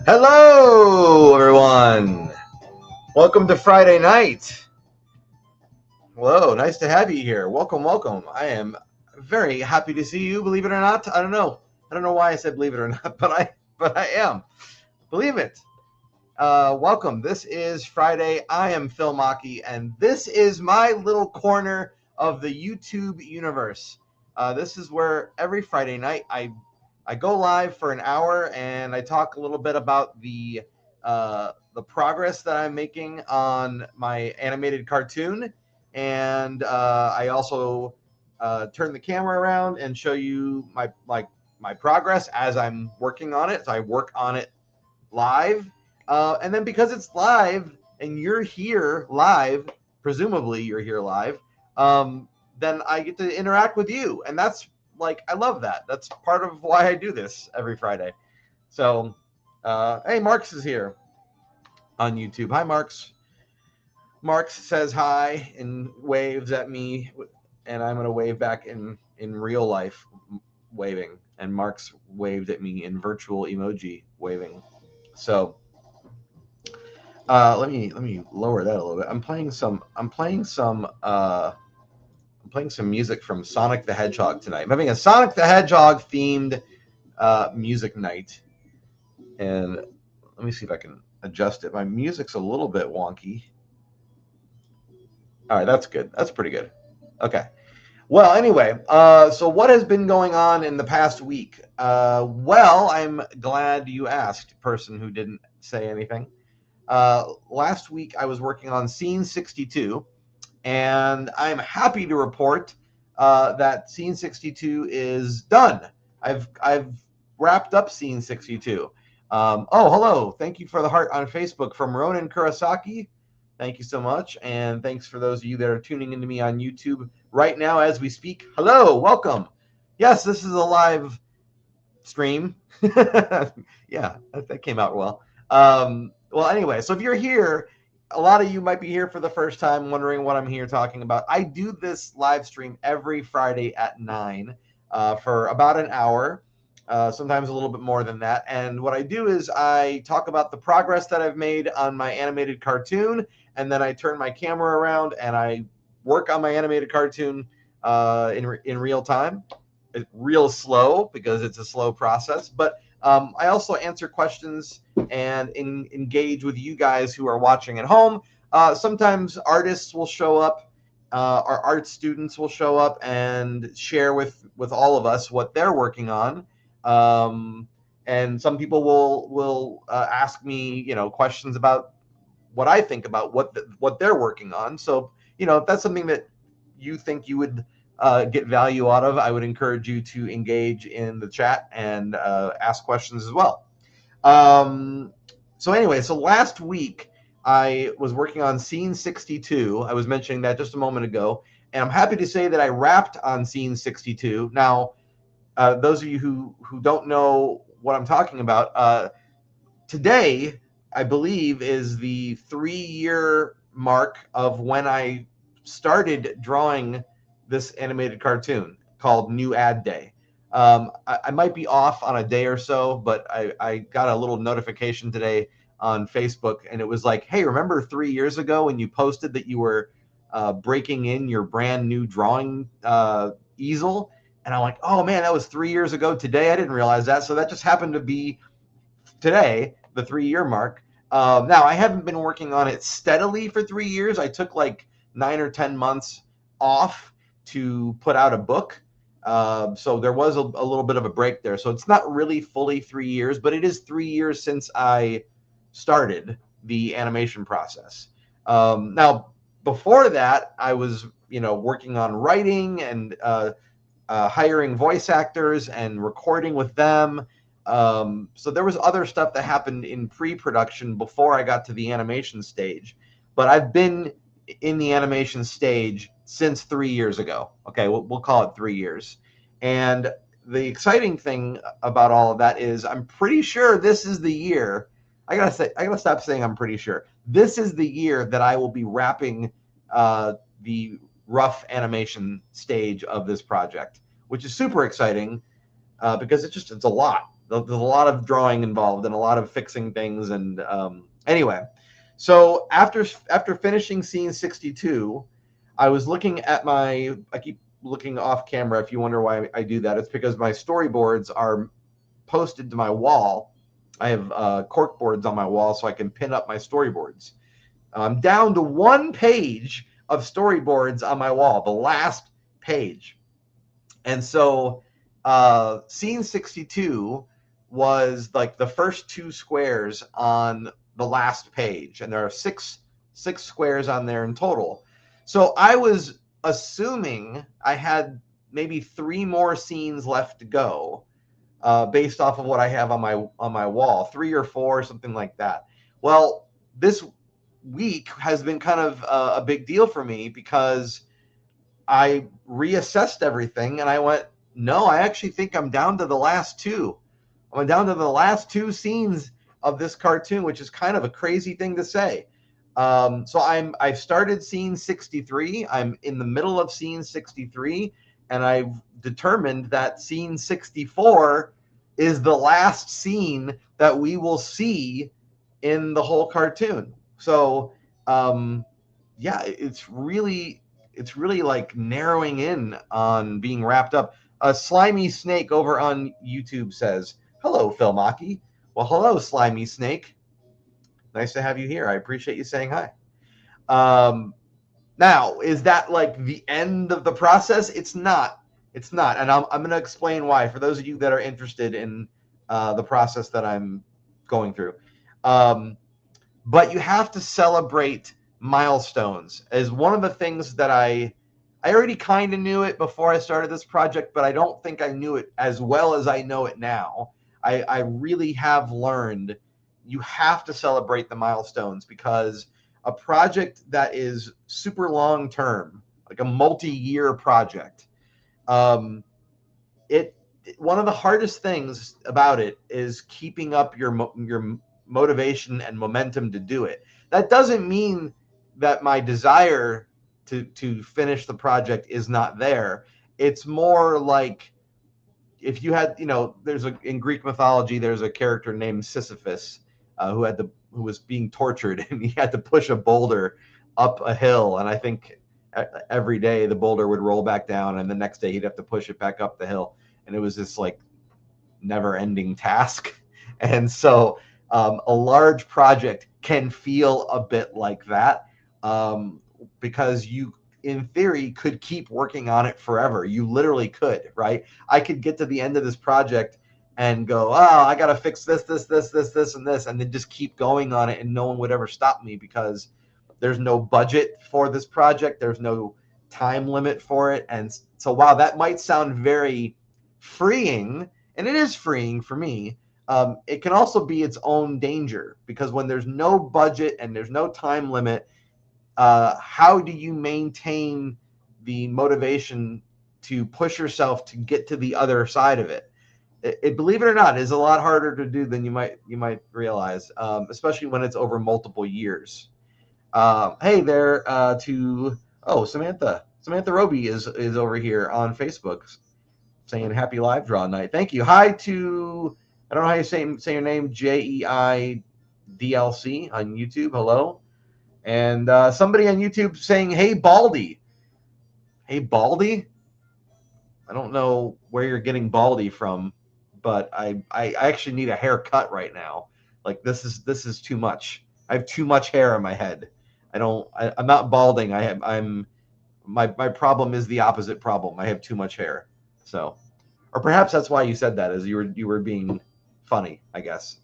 Hello, everyone. Welcome to Friday night. Hello, nice to have you here. Welcome, welcome. I am very happy to see you. Believe it or not, I don't know why I said believe it or not, but I am. Believe it. Welcome. This is Friday. I am Phil Machi, and this is my little corner of the YouTube universe. This is where every Friday night I go live for an hour and I talk a little bit about the progress that I'm making on my animated cartoon, and I also turn the camera around and show you my progress as I'm working on it. So I work on it live, and then because it's live and you're here live, presumably you're here live, then I get to interact with you, and that's I love that. That's part of why I do this every Friday. So, hey, Marks is here on YouTube. Hi, Marks. Marks says hi and waves at me, and I'm gonna wave back in real life, waving. And Marks waved at me in virtual emoji waving. So, let me lower that a little bit. I'm playing some music from Sonic the Hedgehog tonight. I'm having a Sonic the Hedgehog themed music night, and let me see if I can adjust it. My music's a little bit wonky. All right, that's good. That's pretty good. Okay. Well, anyway, so what has been going on in the past week? Well, I'm glad you asked, person who didn't say anything. Last week I was working on Scene 62, and I'm happy to report that Scene 62 is done. I've wrapped up Scene 62. Oh, hello. Thank you for the heart on Facebook from Ronan Kurosaki. Thank you so much, and thanks for those of you that are tuning into me on YouTube right now as we speak. Hello, welcome. Yes, this is a live stream. Yeah, that came out well. Well, anyway, so if you're here, a lot of you might be here for the first time wondering what I'm here talking about. I do this live stream every Friday at 9 for about an hour, sometimes a little bit more than that. And what I do is I talk about the progress that I've made on my animated cartoon, and then I turn my camera around and I work on my animated cartoon in real time. It's real slow because it's a slow process, but I also answer questions and engage with you guys who are watching at home. Sometimes artists will show up, our art students will show up and share with all of us what they're working on. And some people will ask me, questions about what I think about what they're working on. So, if that's something that you think you would get value out of, I would encourage you to engage in the chat and ask questions as well. So anyway, so last week I was working on Scene 62. I was mentioning that just a moment ago, and I'm happy to say that I wrapped on Scene 62. Now, those of you who don't know what I'm talking about, today, I believe, is the 3-year mark of when I started drawing this animated cartoon called New Ad Day. I might be off on a day or so, but I got a little notification today on Facebook, and it was like, hey, remember 3 years ago when you posted that you were breaking in your brand new drawing easel? And I'm like, oh man, that was 3 years ago today. I didn't realize that. So that just happened to be today, the 3-year mark. Now, I haven't been working on it steadily for 3 years. I took like 9 or 10 months off to put out a book. So there was a little bit of a break there. So it's not really fully 3 years, but it is 3 years since I started the animation process. Now, before that, I was, working on writing and hiring voice actors and recording with them. So there was other stuff that happened in pre-production before I got to the animation stage. But I've been in the animation stage since 3 years ago. Okay, we'll call it 3 years. And the exciting thing about all of that is I'm pretty sure this is the year. I gotta stop saying I'm pretty sure. This is the year that I will be wrapping the rough animation stage of this project, which is super exciting because it's a lot. There's a lot of drawing involved and a lot of fixing things. And anyway, so after finishing scene 62, I was looking at I keep looking off camera. If you wonder why I do that, it's because my storyboards are posted to my wall. I have cork boards on my wall so I can pin up my storyboards. I'm down to one page of storyboards on my wall, the last page. And so scene 62 was like the first two squares on the last page, and there are six squares on there in total. So I was assuming I had maybe 3 more scenes left to go, based off of what I have on my wall, 3 or 4, something like that. Well, this week has been kind of a big deal for me because I reassessed everything and I went, no, I actually think I'm down to the last 2. I'm down to the last 2 scenes of this cartoon, which is kind of a crazy thing to say. So I've started scene 63. I'm in the middle of scene 63, and I've determined that scene 64 is the last scene that we will see in the whole cartoon. So yeah, it's really like narrowing in on being wrapped up. A slimy snake over on YouTube says, "Hello, Phil Machi." Well, hello, slimy snake. Nice to have you here. I appreciate you saying hi. Now, is that like the end of the process? It's not. It's not, and I'm going to explain why for those of you that are interested in the process that I'm going through. But you have to celebrate milestones. As one of the things that I already kind of knew it before I started this project, but I don't think I knew it as well as I know it now. I really have learned you have to celebrate the milestones, because a project that is super long term, like a multi-year project, one of the hardest things about it is keeping up your motivation and momentum to do it. That doesn't mean that my desire to finish the project is not there. It's more like if you had, in Greek mythology, there's a character named Sisyphus who was being tortured, and he had to push a boulder up a hill, and I think every day the boulder would roll back down, and the next day he'd have to push it back up the hill, and it was this like never-ending task. And so a large project can feel a bit like that, because you, in theory, could keep working on it forever. You literally could, right? I could get to the end of this project and go, oh, I got to fix this, and this, and then just keep going on it, and no one would ever stop me because there's no budget for this project. There's no time limit for it. And so while that might sound very freeing, and it is freeing for me, it can also be its own danger, because when there's no budget and there's no time limit, how do you maintain the motivation to push yourself to get to the other side of it? It believe it or not, is a lot harder to do than you might realize, especially when it's over multiple years. Hey there, Samantha Roby is over here on Facebook saying happy LiveDraw night. Thank you. Hi to, I don't know how you say your name, JEIDLC on YouTube. Hello. And somebody on YouTube saying, hey, Baldy. Hey, Baldy? I don't know where you're getting Baldy from, but I actually need a haircut right now. Like, this is too much. I have too much hair on my head. I'm not balding. My problem is the opposite problem. I have too much hair. So, or perhaps that's why you said that, is you were being funny, I guess.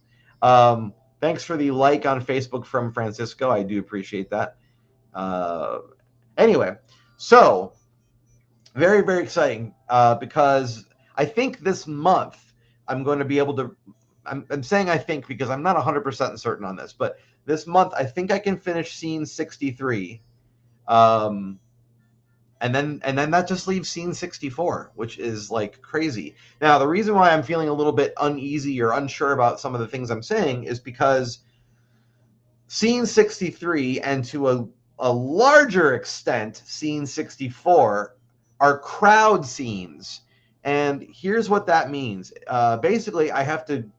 Thanks for the like on Facebook from Francisco. I do appreciate that. Anyway, so very, very exciting, because I think this month I'm going to be able to, I'm saying I think because I'm not 100% certain on this, but this month I think I can finish scene 63. And then that just leaves scene 64, which is like crazy. Now, the reason why I'm feeling a little bit uneasy or unsure about some of the things I'm saying is because scene 63, and to a larger extent, scene 64 are crowd scenes. And here's what that means. Basically, I have to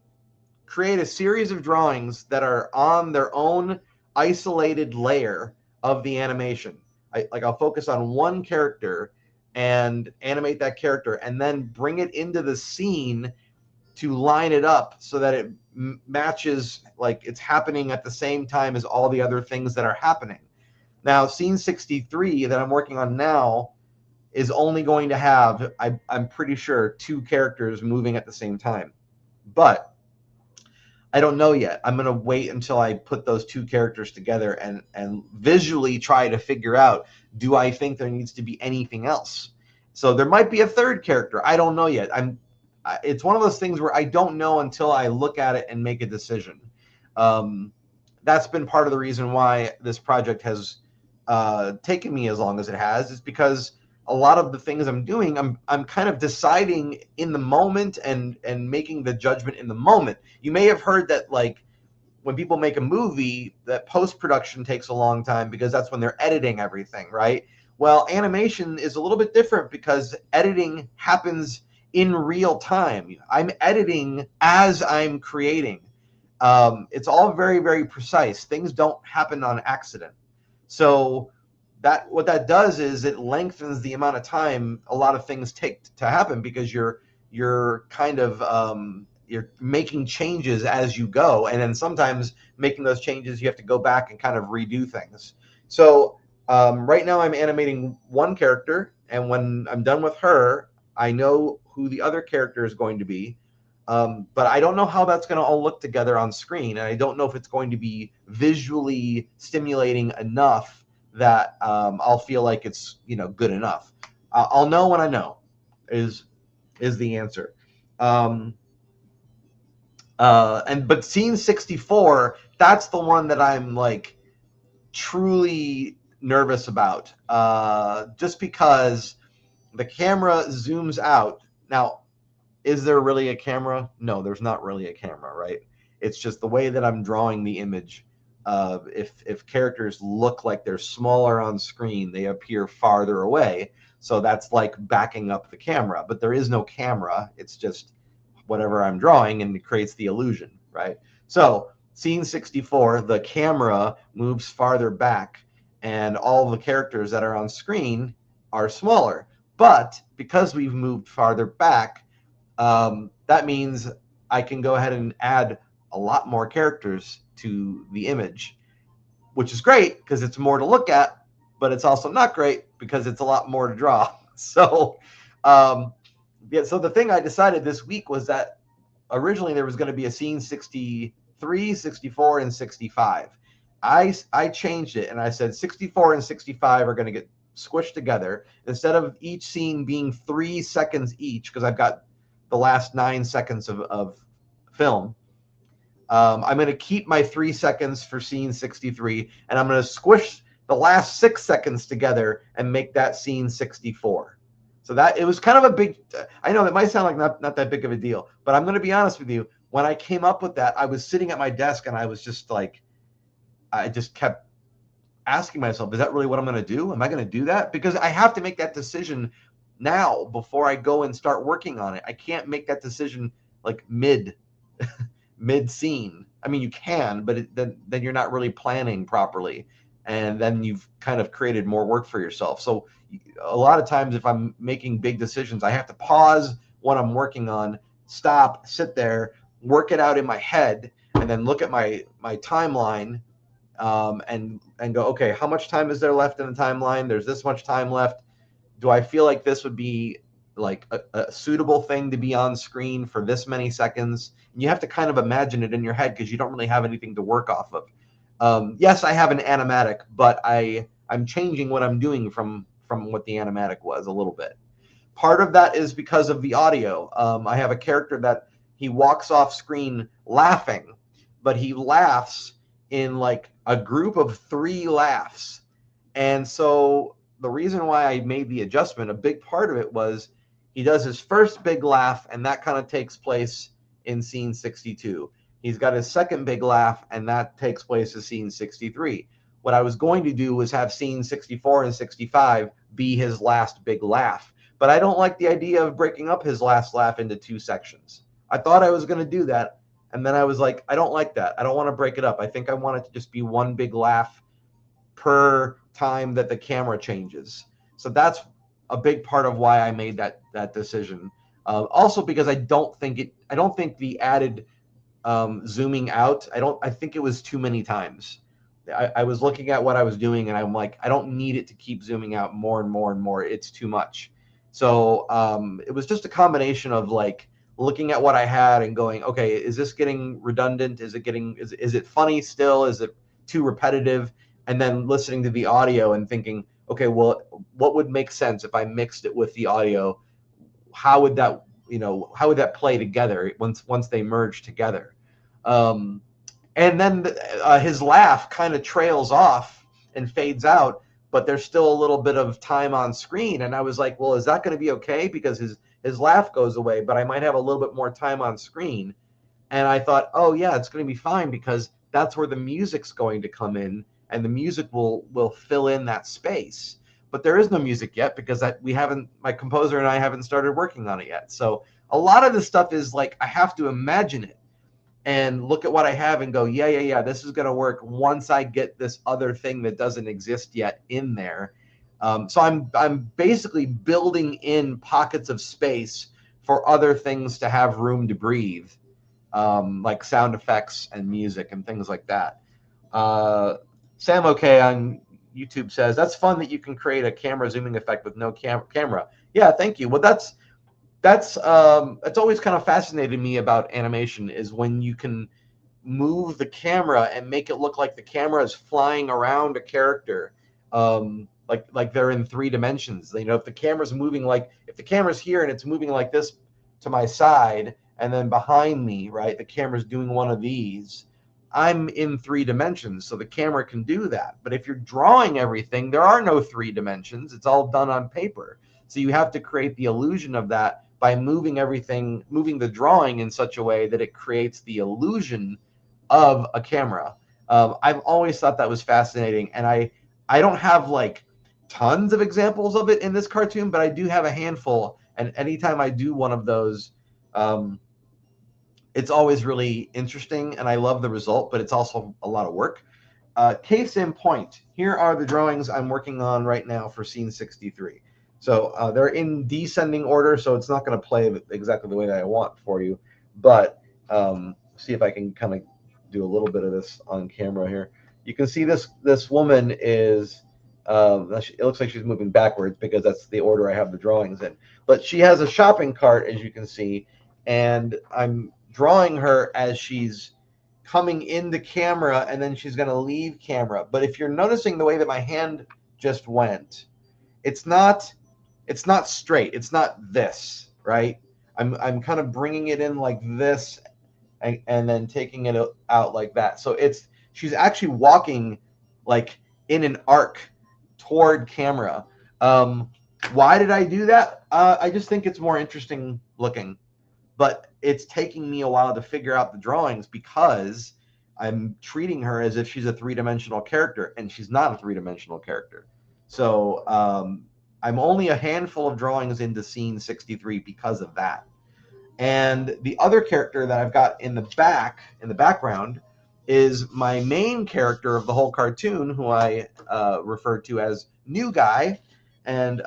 create a series of drawings that are on their own isolated layer of the animation. I'll focus on one character and animate that character, and then bring it into the scene to line it up so that it matches, like it's happening at the same time as all the other things that are happening. Now, scene 63 that I'm working on now is only going to have, I'm pretty sure, 2 characters moving at the same time. But I don't know yet. I'm going to wait until I put those 2 characters together and visually try to figure out, do I think there needs to be anything else? So there might be a 3rd character. I don't know yet. It's one of those things where I don't know until I look at it and make a decision. That's been part of the reason why this project has taken me as long as it has, is because a lot of the things I'm doing, I'm kind of deciding in the moment and making the judgment in the moment. You may have heard that, like, when people make a movie, that post-production takes a long time because that's when they're editing everything, right? Well, animation is a little bit different because editing happens in real time. I'm editing as I'm creating. It's all very, very precise. Things don't happen on accident. So what that does is it lengthens the amount of time a lot of things take to happen, because you're kind of you're making changes as you go, and then sometimes making those changes you have to go back and kind of redo things. So right now I'm animating one character, and when I'm done with her, I know who the other character is going to be. But I don't know how that's going to all look together on screen, and I don't know if it's going to be visually stimulating enough that I'll feel like it's, good enough. I'll know when I know, is the answer. But scene 64, that's the one that I'm like truly nervous about, just because the camera zooms out. Now, is there really a camera? No, there's not really a camera, right? It's just the way that I'm drawing the image. If characters look like they're smaller on screen, they appear farther away. So that's like backing up the camera, but there is no camera. It's just whatever I'm drawing, and it creates the illusion, right? So scene 64, the camera moves farther back, and all the characters that are on screen are smaller. But because we've moved farther back, that means I can go ahead and add a lot more characters to the image, which is great because it's more to look at, but it's also not great because it's a lot more to draw. So, so the thing I decided this week was that originally there was going to be a scene 63, 64, and 65. I changed it, and I said 64 and 65 are going to get squished together. Instead of each scene being 3 seconds each, because I've got the last 9 seconds of film, I'm going to keep my 3 seconds for scene 63, and I'm going to squish the last 6 seconds together and make that scene 64. So that it was kind of a big, I know that might sound like not that big of a deal, but I'm going to be honest with you. When I came up with that, I was sitting at my desk and I was just like, I just kept asking myself, is that really what I'm going to do? Am I going to do that? Because I have to make that decision now before I go and start working on it. I can't make that decision like mid scene. I mean, you can, but then you're not really planning properly, and then you've kind of created more work for yourself. So a lot of times if I'm making big decisions, I have to pause what I'm working on, stop, sit there, work it out in my head, and then look at my timeline, and go, okay, how much time is there left in the timeline? There's this much time left. Do I feel like this would be like a suitable thing to be on screen for this many seconds? And you have to kind of imagine it in your head because you don't really have anything to work off of. Yes, I have an animatic, but I'm changing what I'm doing from what the animatic was a little bit. Part of that is because of the audio. I have a character that he walks off screen laughing, but he laughs in like a group of 3 laughs. And so the reason why I made the adjustment, a big part of it was he does his first big laugh, and that kind of takes place in scene 62. He's got his second big laugh, and that takes place in scene 63. what I was going to do was have scenes 64 and 65 be his last big laugh. But I don't like the idea of breaking up his last laugh into 2 sections. I thought I was going to do that, and then I was like, I don't like that. I don't want to break it up. I think I want it to just be one big laugh per time that the camera changes. So that's a big part of why I made that decision. Also because I don't think the added zooming out, I think it was too many times. I was looking at what I was doing and I'm like, I don't need it to keep zooming out more and more and more. It's too much. So it was just a combination of like looking at what I had and going, okay, is this getting redundant? Is it funny still? Is it too repetitive? And then listening to the audio and thinking, okay, well, what would make sense if I mixed it with the audio? How would that play together once they merge together? And then his laugh kind of trails off and fades out, but there's still a little bit of time on screen. And I was like, well, is that going to be okay? Because his laugh goes away, but I might have a little bit more time on screen. And I thought, oh yeah, it's going to be fine because that's where the music's going to come in, and the music will fill in that space. But there is no music yet because my composer and I haven't started working on it yet. So a lot of this stuff is like I have to imagine it and look at what I have and go, yeah, this is going to work once I get this other thing that doesn't exist yet in there. So I'm basically building in pockets of space for other things to have room to breathe, like sound effects and music and things like that. Sam OK on YouTube says, that's fun that you can create a camera zooming effect with no camera. Yeah, thank you. Well, that's always kind of fascinated me about animation, is when you can move the camera and make it look like the camera is flying around a character, like they're in 3 dimensions. If the camera's moving, like if the camera's here and it's moving like this to my side, and then behind me, right, the camera's doing one of these, I'm in 3 dimensions, so the camera can do that. But if you're drawing everything, there are no 3 dimensions. It's all done on paper. So you have to create the illusion of that by moving the drawing in such a way that it creates the illusion of a camera. I've always thought that was fascinating, and I don't have like tons of examples of it in this cartoon, but I do have a handful, and anytime I do one of those, it's always really interesting, and I love the result, but it's also a lot of work. Case in point, here are the drawings I'm working on right now for scene 63. So they're in descending order, so it's not going to play exactly the way that I want for you. But see if I can kind of do a little bit of this on camera here. You can see this woman is, it looks like she's moving backwards because that's the order I have the drawings in. But she has a shopping cart, as you can see, and I'm drawing her as she's coming into camera, and then she's going to leave camera. But if you're noticing the way that my hand just went, it's not straight. It's not this, right? I'm kind of bringing it in like this, and then taking it out like that. So she's actually walking like in an arc toward camera. Why did I do that? I just think it's more interesting looking, but it's taking me a while to figure out the drawings because I'm treating her as if she's a 3-dimensional character, and she's not a 3-dimensional character. So I'm only a handful of drawings into scene 63 because of that. And the other character that I've got in the background, is my main character of the whole cartoon, who I refer to as New Guy. And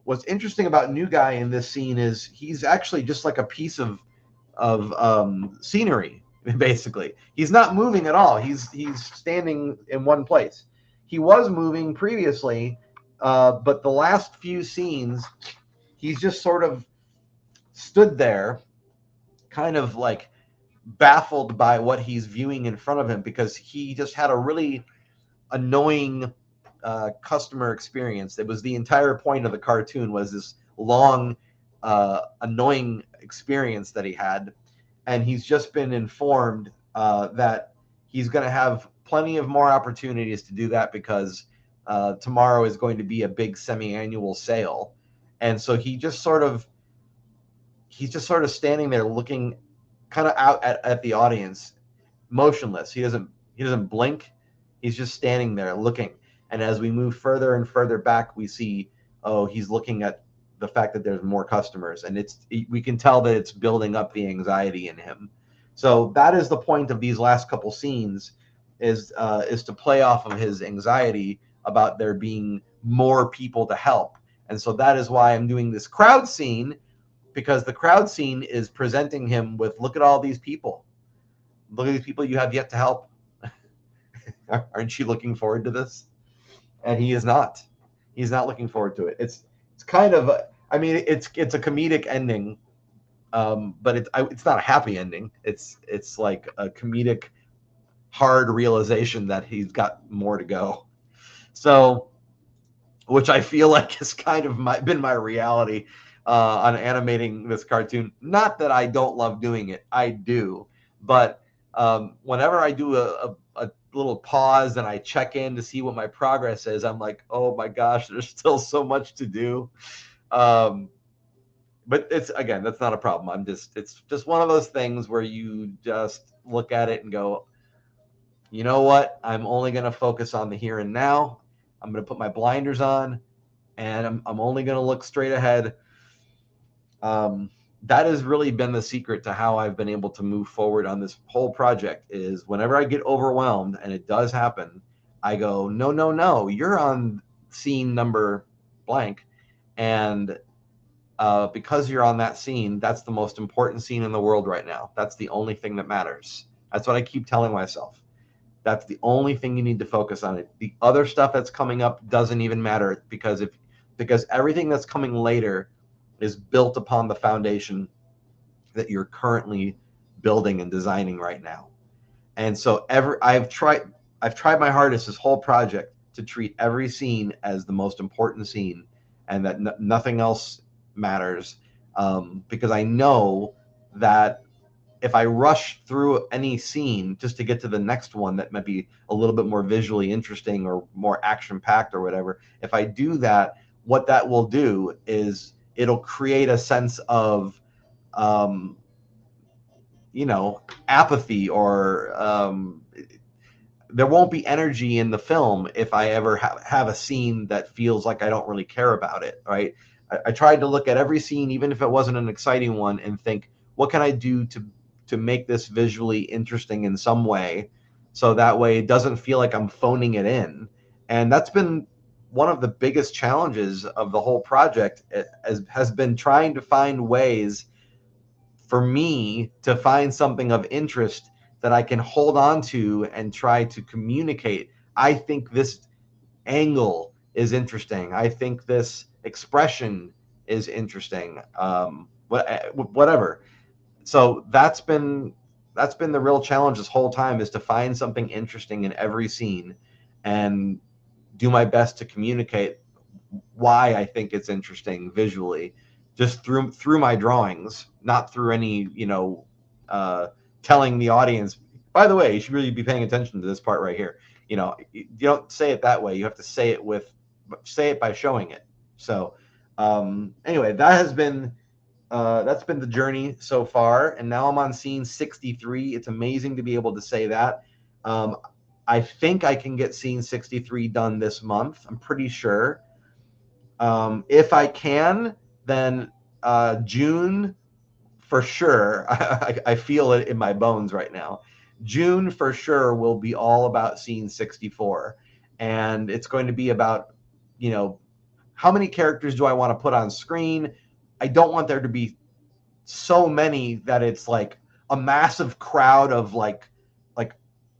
what's interesting about New Guy in this scene is he's actually just like a piece of scenery, basically. He's not moving at all. He's standing in one place. He was moving previously, but the last few scenes, he's just sort of stood there, kind of like baffled by what he's viewing in front of him, because he just had a really annoying customer experience. It was the entire point of the cartoon, was this long, annoying experience that he had, and he's just been informed that he's going to have plenty of more opportunities to do that because tomorrow is going to be a big semi-annual sale, and so he's just sort of standing there looking kind of out at the audience, motionless. He doesn't blink. He's just standing there looking. And as we move further and further back, we see, oh, he's looking at the fact that there's more customers, and we can tell that it's building up the anxiety in him. So that is the point of these last couple scenes, is to play off of his anxiety about there being more people to help. And so that is why I'm doing this crowd scene, because the crowd scene is presenting him with, look at all these people. Look at these people you have yet to help. Aren't you looking forward to this? And he is not. He's not looking forward to it. It's kind of, I mean, it's a comedic ending, but it's not a happy ending. It's like a comedic, hard realization that he's got more to go. So, which I feel like has kind of been my reality on animating this cartoon. Not that I don't love doing it, I do, but whenever I do a little pause and I check in to see what my progress is, I'm like, oh my gosh, there's still so much to do. But it's, again, that's not a problem. It's just one of those things where you just look at it and go, you know what? I'm only going to focus on the here and now. I'm going to put my blinders on, and I'm only going to look straight ahead. That has really been the secret to how I've been able to move forward on this whole project, is whenever I get overwhelmed, and it does happen, I go, no, you're on scene number blank. And because you're on that scene, that's the most important scene in the world right now. That's the only thing that matters. That's what I keep telling myself. That's the only thing you need to focus on. It. The other stuff that's coming up doesn't even matter, because everything that's coming later is built upon the foundation that you're currently building and designing right now. And so I've tried my hardest this whole project to treat every scene as the most important scene, and that nothing else matters, because I know that if I rush through any scene just to get to the next one that might be a little bit more visually interesting or more action-packed or whatever, if I do that, what that will do is it'll create a sense of, apathy, or there won't be energy in the film if I ever have a scene that feels like I don't really care about it, right? I tried to look at every scene, even if it wasn't an exciting one, and think, what can I do to make this visually interesting in some way, so that way it doesn't feel like I'm phoning it in. And that's been one of the biggest challenges of the whole project, has been trying to find ways for me to find something of interest that I can hold on to and try to communicate. I think this angle is interesting. I think this expression is interesting. Whatever. So that's been the real challenge this whole time, is to find something interesting in every scene and do my best to communicate why I think it's interesting visually, just through my drawings, not through any, telling the audience, by the way, you should really be paying attention to this part right here. You don't say it that way. You have to say it by showing it. So anyway, that's been the journey so far, and now I'm on scene 63. It's amazing to be able to say that. I think I can get scene 63 done this month. I'm pretty sure. If I can, then June for sure. I feel it in my bones right now. June for sure will be all about scene 64, and it's going to be about, how many characters do I want to put on screen? I don't want there to be so many that it's like a massive crowd of like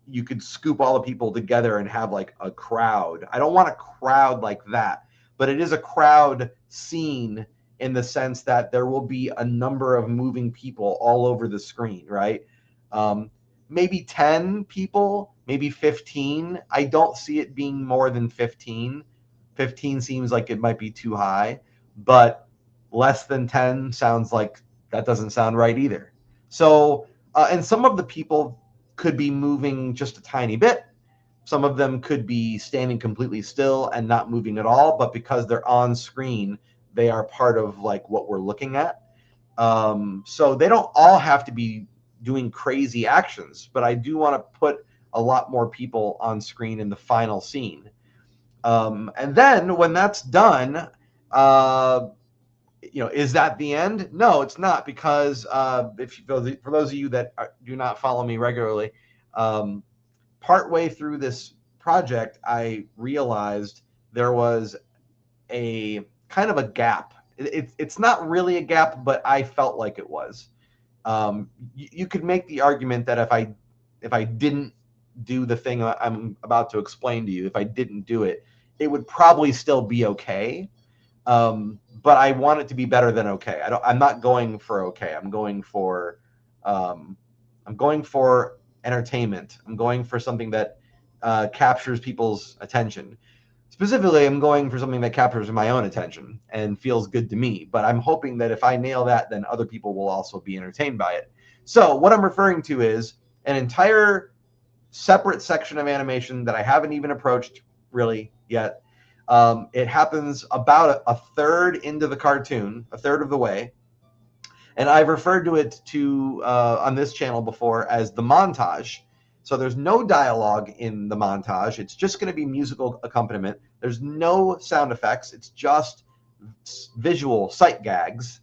you could scoop all the people together and have like a crowd. I don't want a crowd like that, but it is a crowd scene in the sense that there will be a number of moving people all over the screen, right? Maybe 10 people, maybe 15. I don't see it being more than 15. 15 seems like it might be too high, but less than 10 sounds like that doesn't sound right either. So, and some of the people could be moving just a tiny bit. Some of them could be standing completely still and not moving at all, but because they're on screen, they are part of like what we're looking at. So they don't all have to be doing crazy actions, but I do want to put a lot more people on screen in the final scene. And then when that's done, is that the end? No, it's not, because for those of you that do not follow me regularly, partway through this project, I realized there was a kind of a gap. It's not really a gap, but I felt like it was. You could make the argument that if I didn't do the thing I'm about to explain to you, if I didn't do it, it would probably still be okay. But I want it to be better than okay. I'm not going for okay. I'm going for entertainment. I'm going for something that captures people's attention. Specifically, I'm going for something that captures my own attention and feels good to me. But I'm hoping that if I nail that, then other people will also be entertained by it. So what I'm referring to is an entire separate section of animation that I haven't even approached really yet. It happens about a third into the cartoon, a third of the way. And I've referred to it on this channel before as the montage. So there's no dialogue in the montage. It's just going to be musical accompaniment. There's no sound effects. It's just visual sight gags.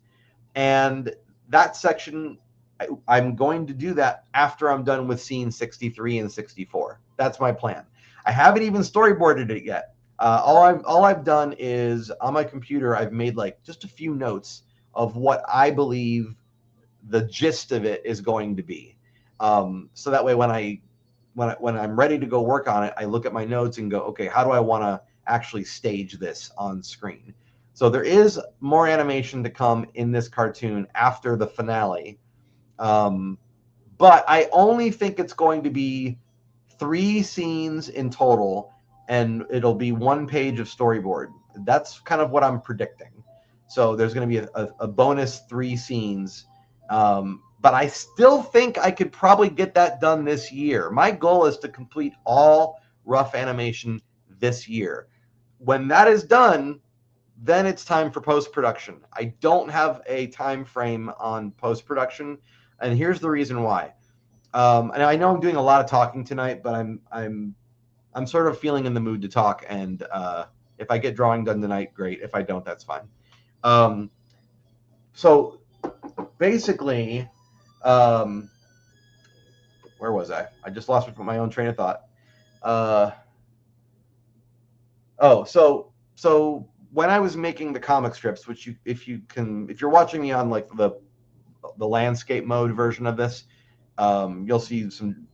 And that section, I'm going to do that after I'm done with scene 63 and 64. That's my plan. I haven't even storyboarded it yet. All I've done is on my computer, I've made like just a few notes of what I believe the gist of it is going to be. So that way, when I'm ready to go work on it, I look at my notes and go, okay, how do I want to actually stage this on screen? So there is more animation to come in this cartoon after the finale. But I only think it's going to be 3 scenes in total, and it'll be 1 page of storyboard. That's kind of what I'm predicting. So there's going to be a bonus 3 scenes. But I still think I could probably get that done this year. My goal is to complete all rough animation this year. When that is done, then it's time for post-production. I don't have a time frame on post-production, and here's the reason why. And I know I'm doing a lot of talking tonight, but I'm sort of feeling in the mood to talk. And if I get drawing done tonight, great. If I don't, that's fine. So basically, where was I? I just lost my own train of thought. So when I was making the comic strips, which if you're watching me on like the landscape mode version of this, you'll see some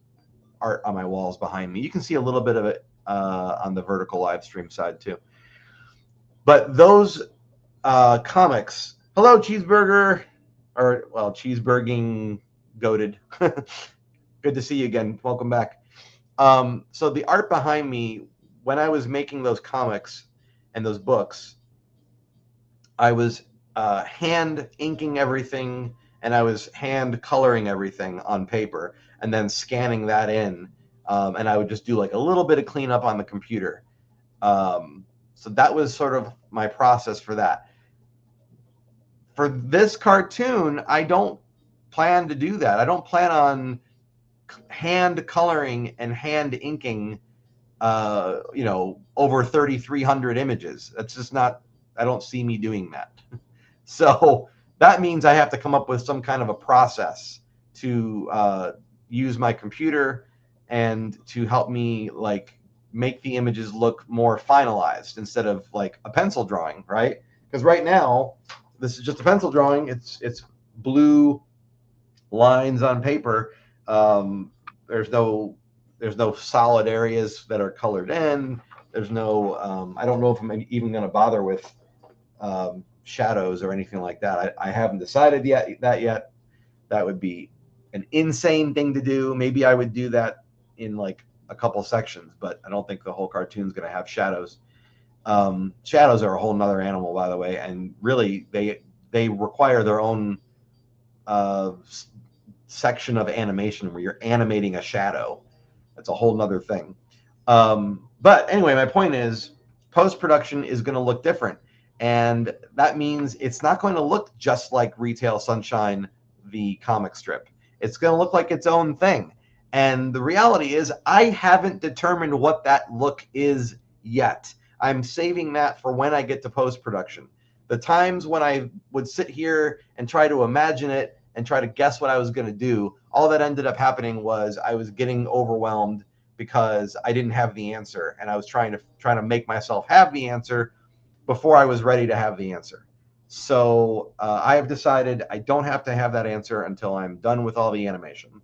art on my walls behind me. You can see a little bit of it on the vertical live stream side too. But those comics, hello cheeseburger, or well, cheeseburging goated. Good to see you again. Welcome back. So the art behind me, when I was making those comics and those books, I was hand inking everything, and I was hand coloring everything on paper and then scanning that in. And I would just do like a little bit of cleanup on the computer. So that was sort of my process for that. For this cartoon, I don't plan to do that. I don't plan on hand coloring and hand inking, over 3,300 images. That's just not, I don't see me doing that. So that means I have to come up with some kind of a process to use my computer and to help me like make the images look more finalized instead of like a pencil drawing, right? Because right now, this is just a pencil drawing. It's blue lines on paper. There's no solid areas that are colored in. There's no, I don't know if I'm even going to bother with shadows or anything like that. I haven't decided yet. That would be an insane thing to do. Maybe I would do that in like a couple sections, but I don't think the whole cartoon's going to have shadows. Shadows are a whole nother animal, by the way, and really they require their own section of animation where you're animating a shadow. That's a whole nother thing. But anyway, my point is post-production is going to look different, and that means it's not going to look just like Retail Sunshine, the comic strip. It's going to look like its own thing. And the reality is I haven't determined what that look is yet. I'm saving that for when I get to post-production. The times when I would sit here and try to imagine it and try to guess what I was going to do, all that ended up happening was I was getting overwhelmed because I didn't have the answer, and I was trying to make myself have the answer before I was ready to have the answer. So I have decided I don't have to have that answer until I'm done with all the animation.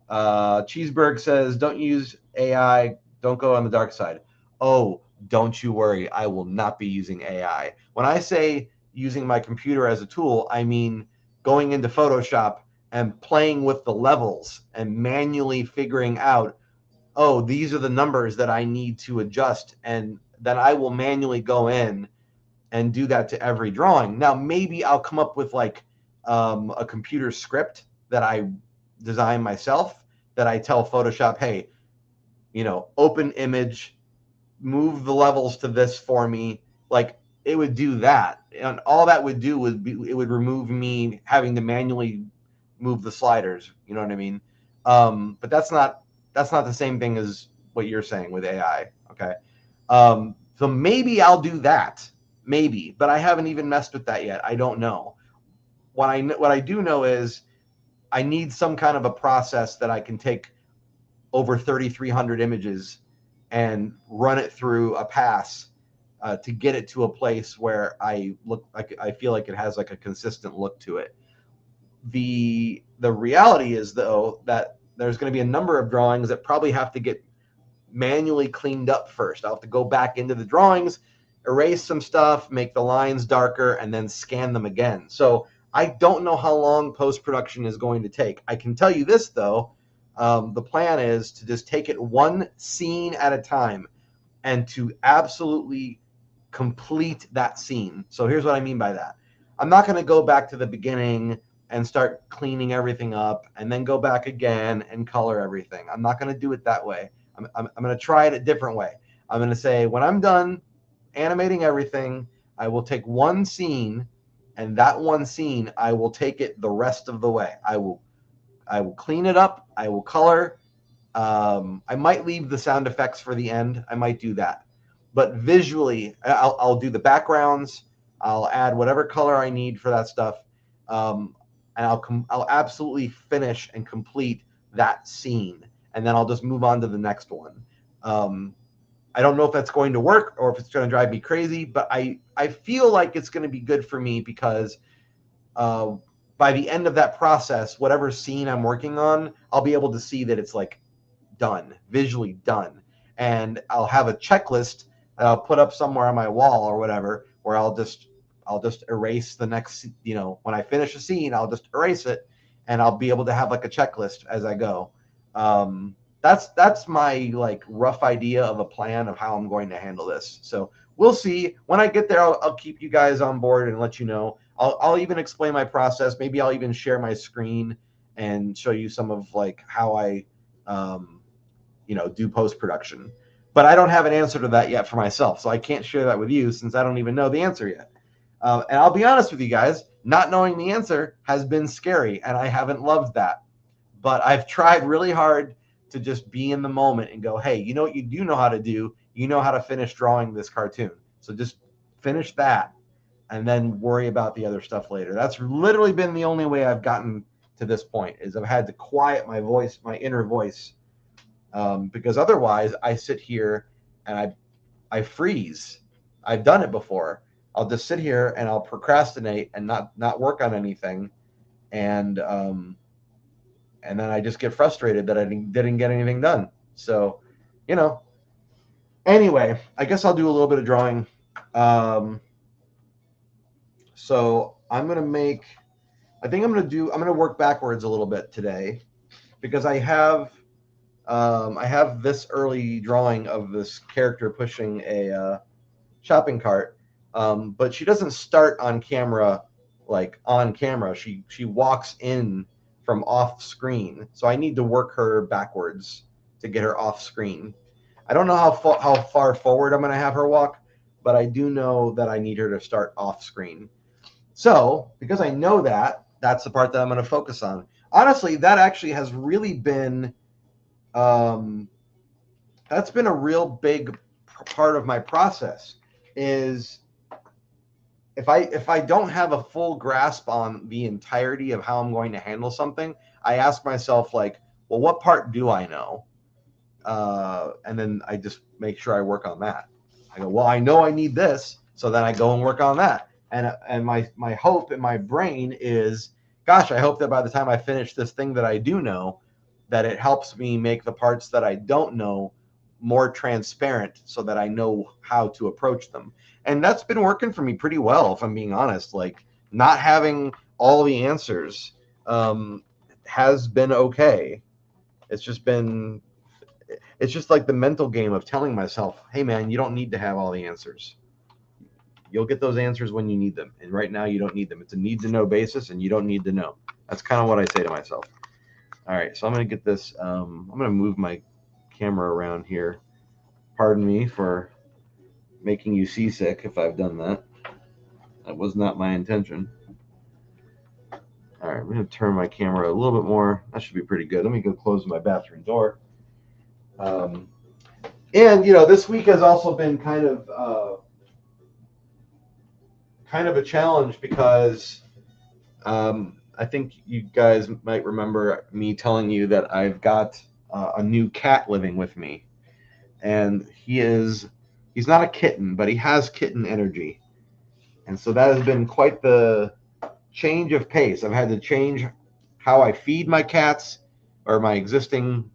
Cheeseburg says, don't use AI. Don't go on the dark side. Oh, don't you worry. I will not be using AI. When I say using my computer as a tool, I mean going into Photoshop and playing with the levels and manually figuring out, oh, these are the numbers that I need to adjust. And then I will manually go in and do that to every drawing. Now, maybe I'll come up with like a computer script that I design myself, that I tell Photoshop, hey, open image, move the levels to this for me. Like, it would do that. And all that would do would be, it would remove me having to manually move the sliders. You know what I mean? But that's not the same thing as what you're saying with AI. Okay. So maybe I'll do that. Maybe, but I haven't even messed with that yet. I don't know. What I do know is I need some kind of a process that I can take over 3,300 images and run it through a pass to get it to a place where I feel like it has like a consistent look to it. The reality is, though, that there's going to be a number of drawings that probably have to get manually cleaned up first. I'll have to go back into the drawings, erase some stuff, make the lines darker, and then scan them again. So I don't know how long post-production is going to take. I can tell you this, though. The plan is to just take it one scene at a time and to absolutely complete that scene. So here's what I mean by that. I'm not going to go back to the beginning and start cleaning everything up and then go back again and color everything. I'm not going to do it that way. I'm going to try it a different way. I'm going to say, when I'm done animating everything, I will take one scene, and that one scene, I will take it the rest of the way. I will clean it up. I will color. I might leave the sound effects for the end. I might do that. But visually, I'll do the backgrounds. I'll add whatever color I need for that stuff. And I'll absolutely finish and complete that scene. And then I'll just move on to the next one. I don't know if that's going to work or if it's going to drive me crazy, but I feel like it's going to be good for me because by the end of that process, whatever scene I'm working on, I'll be able to see that it's like done, visually done. And I'll have a checklist that I'll put up somewhere on my wall or whatever, where I'll just erase the next, when I finish a scene, I'll just erase it, and I'll be able to have like a checklist as I go. That's my like rough idea of a plan of how I'm going to handle this. So we'll see. When I get there, I'll keep you guys on board and let you know. I'll even explain my process. Maybe I'll even share my screen and show you some of like how I do post-production. But I don't have an answer to that yet for myself, so I can't share that with you since I don't even know the answer yet. And I'll be honest with you guys, not knowing the answer has been scary, and I haven't loved that. But I've tried really hard to just be in the moment and go, hey, you know what you do know how to do? You know how to finish drawing this cartoon. So just finish that and then worry about the other stuff later. That's literally been the only way I've gotten to this point, is I've had to quiet my voice, my inner voice, because otherwise I sit here and I freeze. I've done it before. I'll just sit here and I'll procrastinate and not work on anything, and then I just get frustrated that I didn't get anything done. So, anyway, I guess I'll do a little bit of drawing. So I'm gonna work backwards a little bit today, because I have this early drawing of this character pushing a shopping cart, but she doesn't start on camera, like on camera. She walks in from off screen, so I need to work her backwards to get her off screen. I don't know how far forward I'm going to have her walk, but I do know that I need her to start off screen. So because I know that, that's the part that I'm going to focus on. Honestly, that actually has really been That's been a real big part of my process. Is if I don't have a full grasp on the entirety of how I'm going to handle something, I ask myself like, well, what part do I know? And then I just make sure I work on that. I go, well, I know I need this, so then I go and work on that. And my hope in my brain is, gosh, I hope that by the time I finish this thing that I do know, that it helps me make the parts that I don't know more transparent, so that I know how to approach them. And that's been working for me pretty well, if I'm being honest. Like, not having all the answers has been okay. It's just been it's just like the mental game of telling myself, hey man, you don't need to have all the answers. You'll get those answers when you need them. And right now you don't need them. It's a need to know basis, and you don't need to know. That's kind of what I say to myself. All right, so I'm going to get this. I'm going to move my camera around here. Pardon me for making you seasick if I've done that. That was not my intention. All right, I'm going to turn my camera a little bit more. That should be pretty good. Let me go close my bathroom door. And this week has also been kind of a challenge, because I think you guys might remember me telling you that I've got a new cat living with me, and he's not a kitten, but he has kitten energy, and so that has been quite the change of pace. I've had to change how I feed my cats, or my existing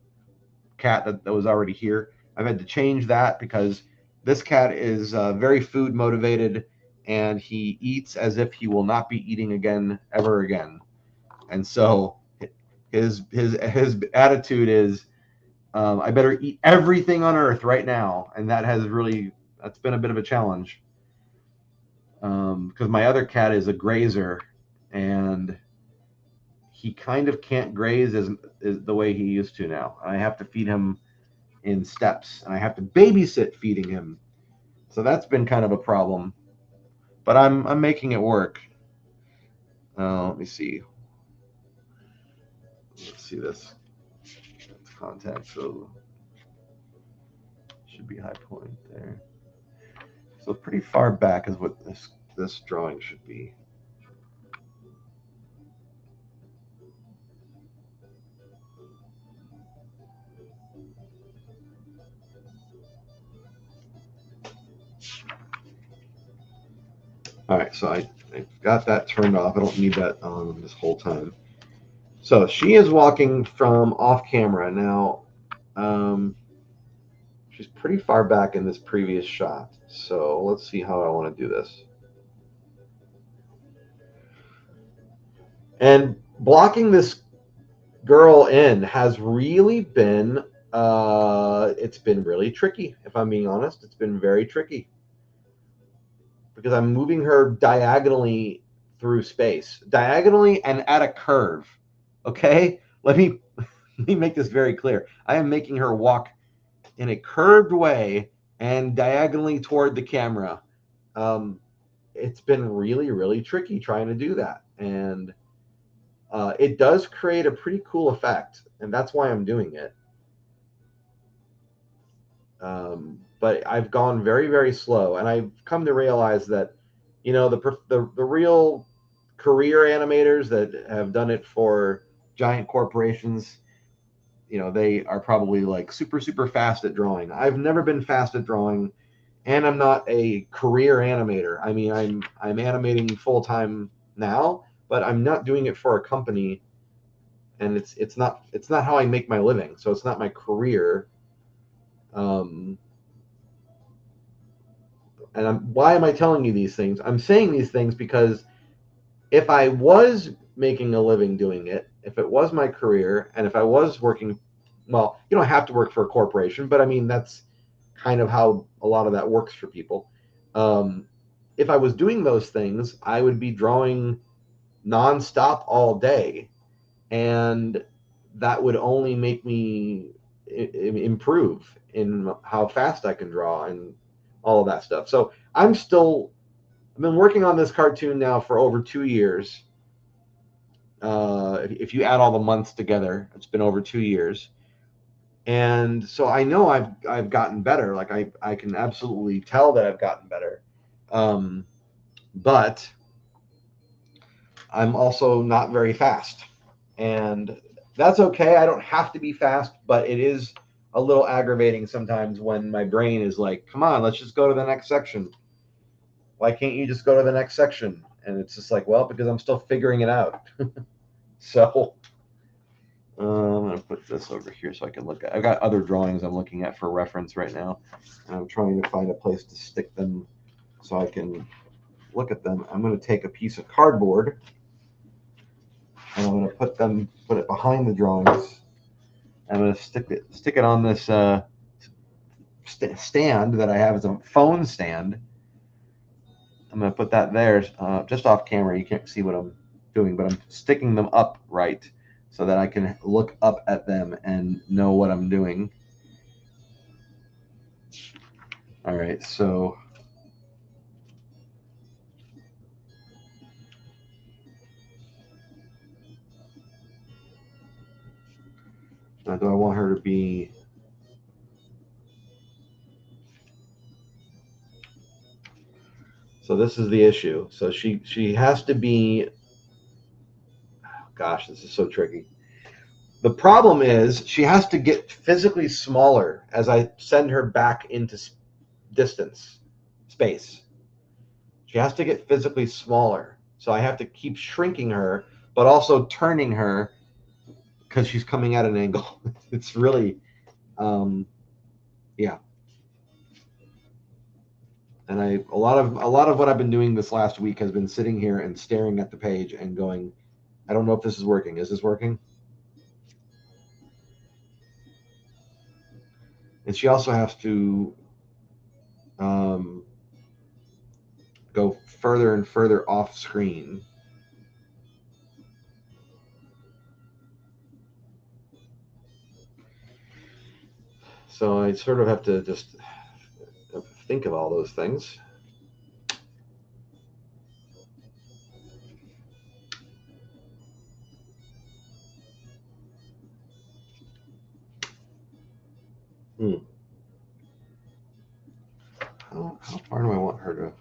cat that was already here. I've had to change that because this cat is very food motivated, and he eats as if he will not be eating again ever again. And so his attitude is, I better eat everything on earth right now, and that's been a bit of a challenge, because my other cat is a grazer, and he kind of can't graze as the way he used to now. I have to feed him in steps, and I have to babysit feeding him. So that's been kind of a problem, but I'm making it work. Let me see. Let's see this. It's contact, so should be high point there. So pretty far back is what this drawing should be. All right, so I got that turned off. I don't need that on this whole time. So she is walking from off camera now. She's pretty far back in this previous shot. So let's see how I want to do this. And blocking this girl in has really been it's been really tricky, if I'm being honest. It's been very tricky, because I'm moving her diagonally through space, diagonally and at a curve. Okay, let me make this very clear. I am making her walk in a curved way and diagonally toward the camera. It's been really, really tricky trying to do that, and it does create a pretty cool effect, and that's why I'm doing it. But I've gone very, very slow, and I've come to realize that, the real career animators that have done it for giant corporations, they are probably like super, super fast at drawing. I've never been fast at drawing, and I'm not a career animator. I mean, I'm animating full time now, but I'm not doing it for a company, and it's not how I make my living. So it's not my career. Why am I telling you these things? I'm saying these things because if I was making a living doing it, if it was my career, and if I was working, well, you don't have to work for a corporation, but I mean, that's kind of how a lot of that works for people. If I was doing those things, I would be drawing nonstop all day, and that would only make me improve in how fast I can draw and all of that stuff. So I've been working on this cartoon now for over 2 years. If you add all the months together, it's been over 2 years. And so I know I've gotten better. Like I can absolutely tell that I've gotten better. But I'm also not very fast. And that's okay. I don't have to be fast, but it is a little aggravating sometimes when my brain is like, come on, let's just go to the next section. Why can't you just go to the next section? And it's just like, well, because I'm still figuring it out. So I'm going to put this over here so I can look at. I've got other drawings I'm looking at for reference right now, and I'm trying to find a place to stick them so I can look at them. I'm going to take a piece of cardboard and I'm going to put it behind the drawings. I'm going to stick it on this stand that I have as a phone stand. I'm going to put that there, just off camera. You can't see what I'm doing, but I'm sticking them up right so that I can look up at them and know what I'm doing. All right, so now do I want her to be? So this is the issue. So she has to be. Gosh, this is so tricky. The problem is she has to get physically smaller as I send her back into space. She has to get physically smaller. So I have to keep shrinking her, but also turning her because she's coming at an angle. It's really, yeah. And a lot of what I've been doing this last week has been sitting here and staring at the page and going, I don't know if this is working. Is this working? And she also has to go further and further off screen. So I sort of have to just think of all those things. How far do I want her to?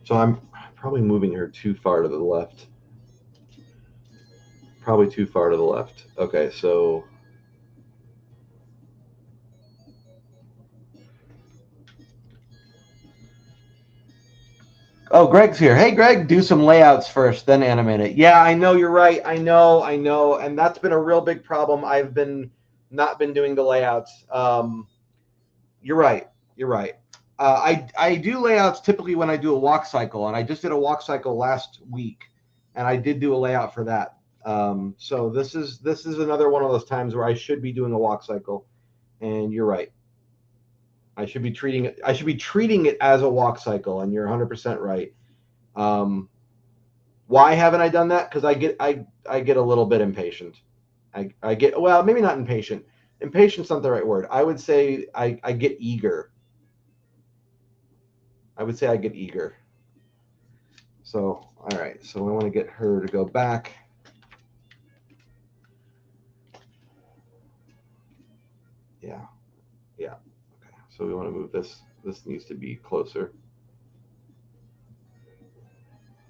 So I'm probably moving her too far to the left. Probably too far to the left. Okay, so oh, Greg's here. Hey, Greg, do some layouts first, then animate it. Yeah, I know you're right. I know, and that's been a real big problem. I've been not been doing the layouts. You're right. You're right. I do layouts typically when I do a walk cycle, and I just did a walk cycle last week, and I did do a layout for that. So this is another one of those times where I should be doing a walk cycle, and you're right. I should be treating it as a walk cycle, and you're 100% right. Why haven't I done that? Because I get a little bit impatient. I get, well, maybe not impatient. Impatient's not the right word. I would say I get eager. I would say I get eager. So all right. So I want to get her to go back. Yeah. Yeah. Okay. So we want to move this. This needs to be closer.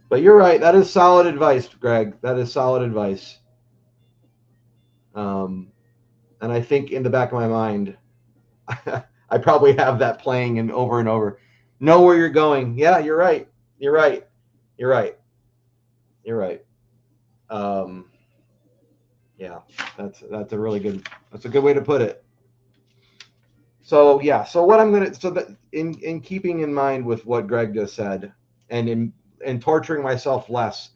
But you're right. That is solid advice, Greg. That is solid advice. And I think in the back of my mind, I probably have that playing and over. Know where you're going. Yeah, you're right. You're right. You're right. You're right. Um, yeah, that's a really good. That's a good way to put it. So yeah. So what I'm gonna. So that in keeping in mind with what Greg just said, and in torturing myself less,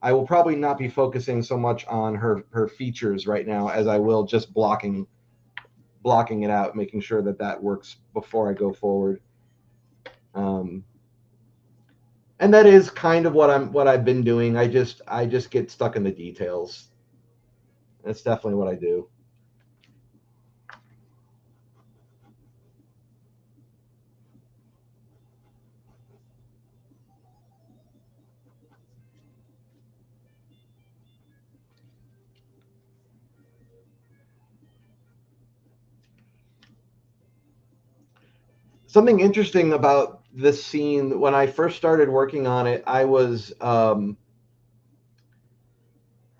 I will probably not be focusing so much on her features right now as I will just blocking it out, making sure that that works before I go forward. Um, and that is kind of what I've been doing. I just get stuck in the details. That's definitely what I do. something interesting about this scene, when I first started working on it, I was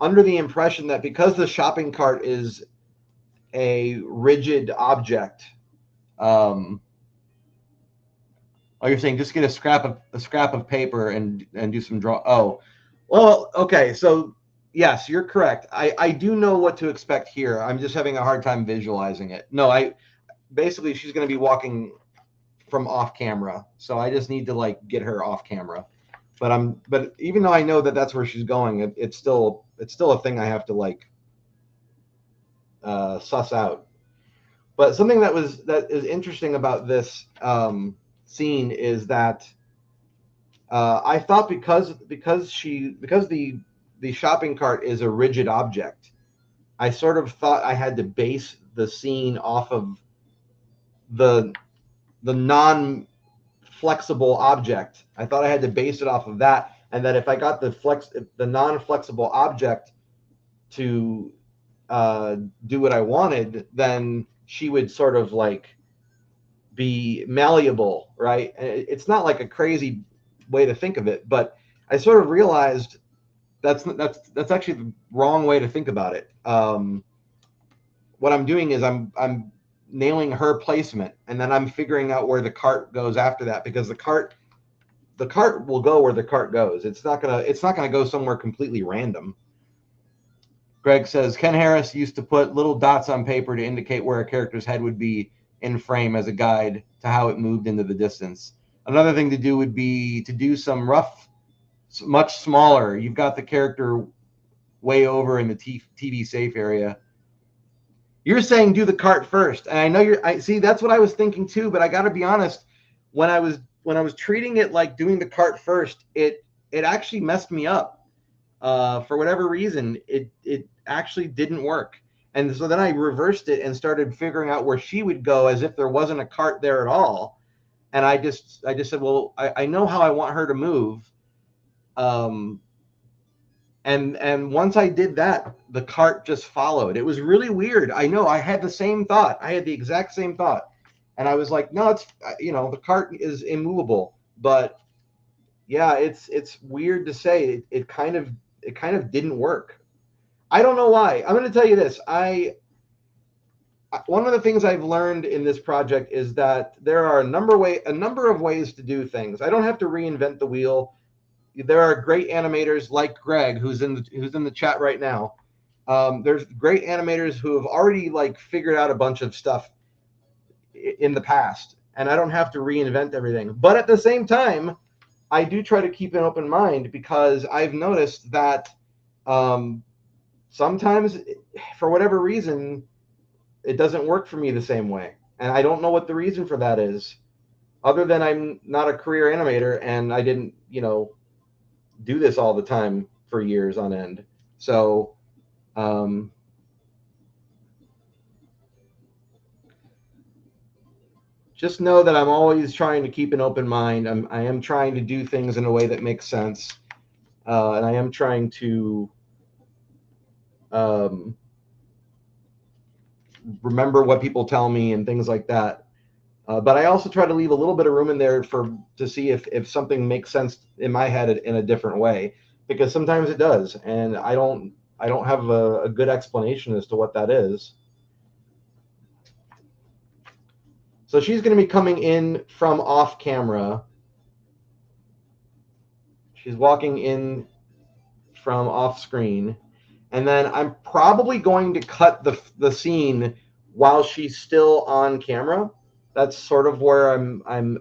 under the impression that because the shopping cart is a rigid object, oh, you're saying just get a scrap of paper and do some draw. Oh, well, okay. So yes, you're correct. I do know what to expect here. I'm just having a hard time visualizing it. No, I basically she's going to be walking from off camera, so I just need to like get her off camera. But even though I know that that's where she's going, it's still a thing I have to like suss out. But something that is interesting about this scene is that I thought because the shopping cart is a rigid object, I sort of thought I had to base the scene off of the non flexible object. I thought I had to base it off of that, and that if I got the non flexible object to do what I wanted, then she would sort of like be malleable, right? It's not like a crazy way to think of it, but I sort of realized that's actually the wrong way to think about it. What I'm doing is I'm nailing her placement, and then I'm figuring out where the cart goes after that, because the cart will go where the cart goes. It's not gonna go somewhere completely random. Greg says Ken Harris used to put little dots on paper to indicate where a character's head would be in frame as a guide to how it moved into the distance. Another thing to do would be to do some rough, much smaller. You've got the character way over in the TV safe area. You're saying do the cart first, and I know I see that's what I was thinking too. But I got to be honest, when I was treating it like doing the cart first, it actually messed me up. For whatever reason, it actually didn't work. And so then I reversed it and started figuring out where she would go as if there wasn't a cart there at all. And I just said, well, I know how I want her to move. And once I did that, the cart just followed. It was really weird. I know I had the same thought. I had the exact same thought. And I was like, no, it's, the cart is immovable. But yeah, it's weird to say. It kind of didn't work. I don't know why. I'm going to tell you this. One of the things I've learned in this project is that there are a number of ways to do things. I don't have to reinvent the wheel. There are great animators like Greg, who's in the chat right now. There's great animators who have already like figured out a bunch of stuff in the past, and I don't have to reinvent everything. But at the same time, I do try to keep an open mind, because I've noticed that sometimes, for whatever reason, it doesn't work for me the same way. And I don't know what the reason for that is, other than I'm not a career animator and I didn't, do this all the time for years on end. So, just know that I'm always trying to keep an open mind. I am trying to do things in a way that makes sense. And I am trying to remember what people tell me and things like that. But I also try to leave a little bit of room in there to see if something makes sense in my head in a different way, because sometimes it does, and I don't have a good explanation as to what that is. So she's going to be coming in from off camera. She's walking in from off screen, and then I'm probably going to cut the scene while she's still on camera. That's sort of where I'm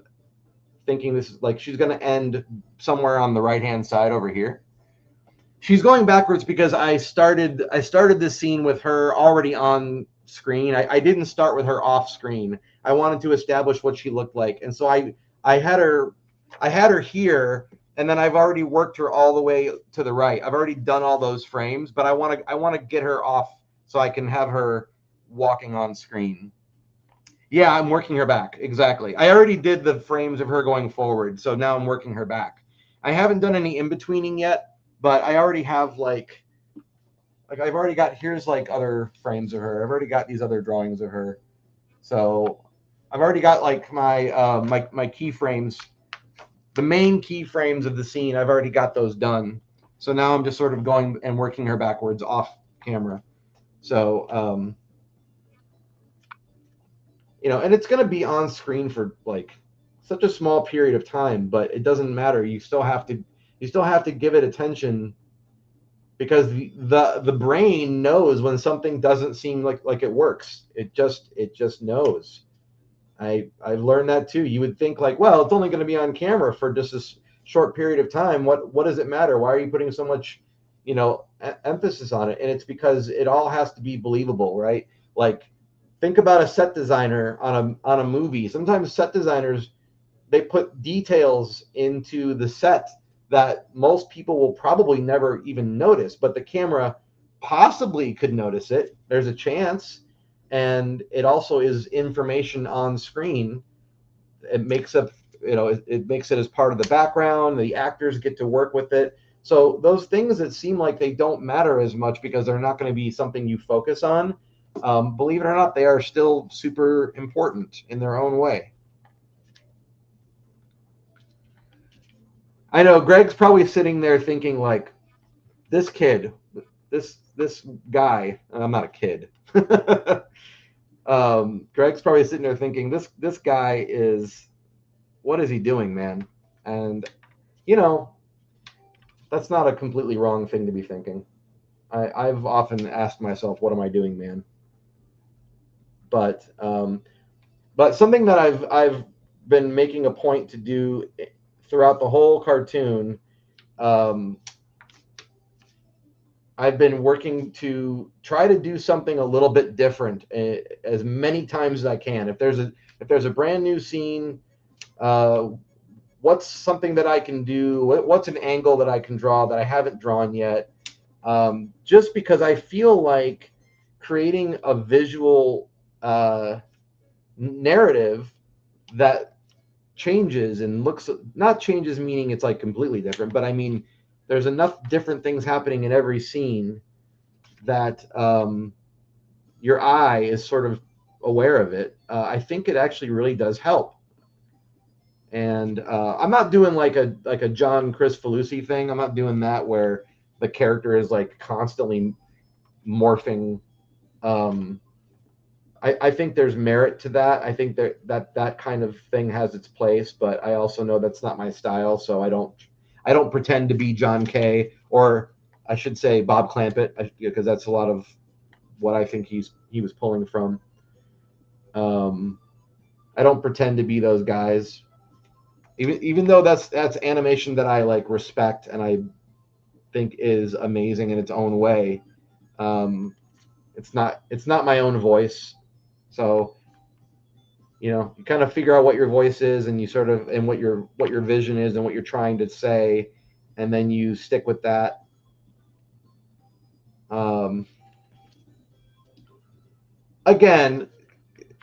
thinking this is like she's going to end somewhere on the right-hand side over here. She's going backwards because I started this scene with her already on screen. I didn't start with her off screen. I wanted to establish what she looked like, and so I had her here, and then I've already worked her all the way to the right. I've already done all those frames, but I want to get her off so I can have her walking on screen. Yeah, I'm working her back. Exactly. I already did the frames of her going forward, so now I'm working her back. I haven't done any in-betweening yet, but I already have like I've already got, here's like other frames of her. I've already got these other drawings of her. So I've already got like my my keyframes, the main keyframes of the scene. I've already got those done. So now I'm just sort of going and working her backwards off camera. So you know, and it's going to be on screen for like such a small period of time, but it doesn't matter. You still have to give it attention, because the brain knows when something doesn't seem like it works. It just knows. I've learned that too. You would think like, well, it's only going to be on camera for just this short period of time. What does it matter? Why are you putting so much, you know, emphasis on it? And it's because it all has to be believable, right? Like, think about a set designer on a movie. Sometimes set designers, they put details into the set that most people will probably never even notice, but the camera possibly could notice it. There's a chance. And it also is information on screen. It makes up, you know, it makes it as part of the background. The actors get to work with it. So those things that seem like they don't matter as much because they're not going to be something you focus on, believe it or not, they are still super important in their own way. I know Greg's probably sitting there thinking like, this kid, this guy. I'm not a kid. Greg's probably sitting there thinking, this guy is, what is he doing, man? And you know, that's not a completely wrong thing to be thinking. I've often asked myself, what am I doing, man? But something that I've been making a point to do throughout the whole cartoon. I've been working to try to do something a little bit different as many times as I can. If there's a brand new scene, what's something that I can do? What's an angle that I can draw that I haven't drawn yet? Just because I feel like creating a visual narrative that changes and looks, not changes meaning it's like completely different, but I mean there's enough different things happening in every scene that your eye is sort of aware of it. I think it actually really does help. And I'm not doing like a John Chris Falusi thing. I'm not doing that where the character is like constantly morphing. I think there's merit to that. I think that kind of thing has its place, but I also know that's not my style. So I don't pretend to be John Kay, or I should say Bob Clampett, because that's a lot of what I think he was pulling from. I don't pretend to be those guys, even though that's animation that I like respect and I think is amazing in its own way. It's not my own voice. So, you know, you kind of figure out what your voice is, and you sort of, and what your vision is and what you're trying to say, and then you stick with that. Again,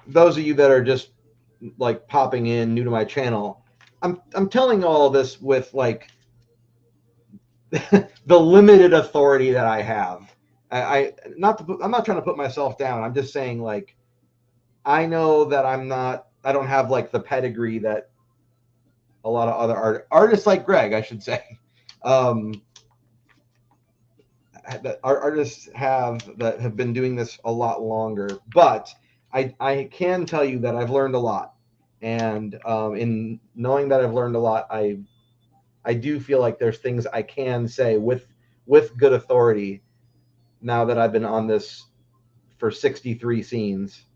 those of you that are just like popping in new to my channel, I'm telling all of this with like the limited authority that I have. I'm not trying to put myself down. I'm just saying, like, I know that I don't have like the pedigree that a lot of other artists like Greg, I should say, that artists that have been doing this a lot longer. But I can tell you that I've learned a lot, and in knowing that I've learned a lot, I do feel like there's things I can say with good authority now that I've been on this for 63 scenes.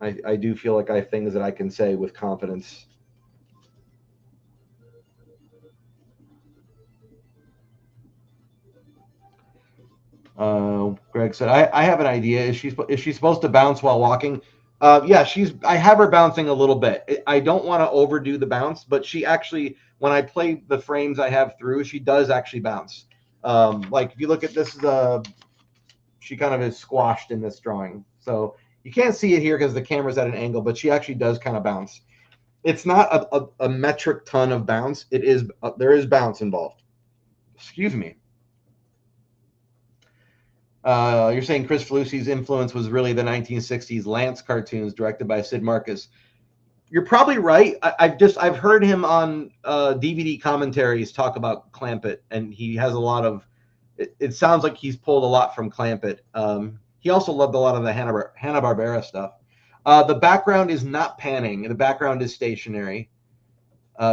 I do feel like I have things that I can say with confidence. Greg said, I have an idea. Is she supposed to bounce while walking? Yeah, I have her bouncing a little bit. I don't want to overdo the bounce, but she actually, when I play the frames I have through, she does actually bounce. Like if you look at this, she kind of is squashed in this drawing. So you can't see it here because the camera's at an angle, but she actually does kind of bounce. It's not a metric ton of bounce. It is, there is bounce involved. Excuse me. You're saying Chris Felucci's influence was really the 1960s Lance cartoons directed by Sid Marcus. You're probably right. I've heard him on DVD commentaries talk about Clampett, and he has a lot of. It sounds like he's pulled a lot from Clampett. He also loved a lot of the Hanna-Barbera stuff. The background is not panning. The background is stationary.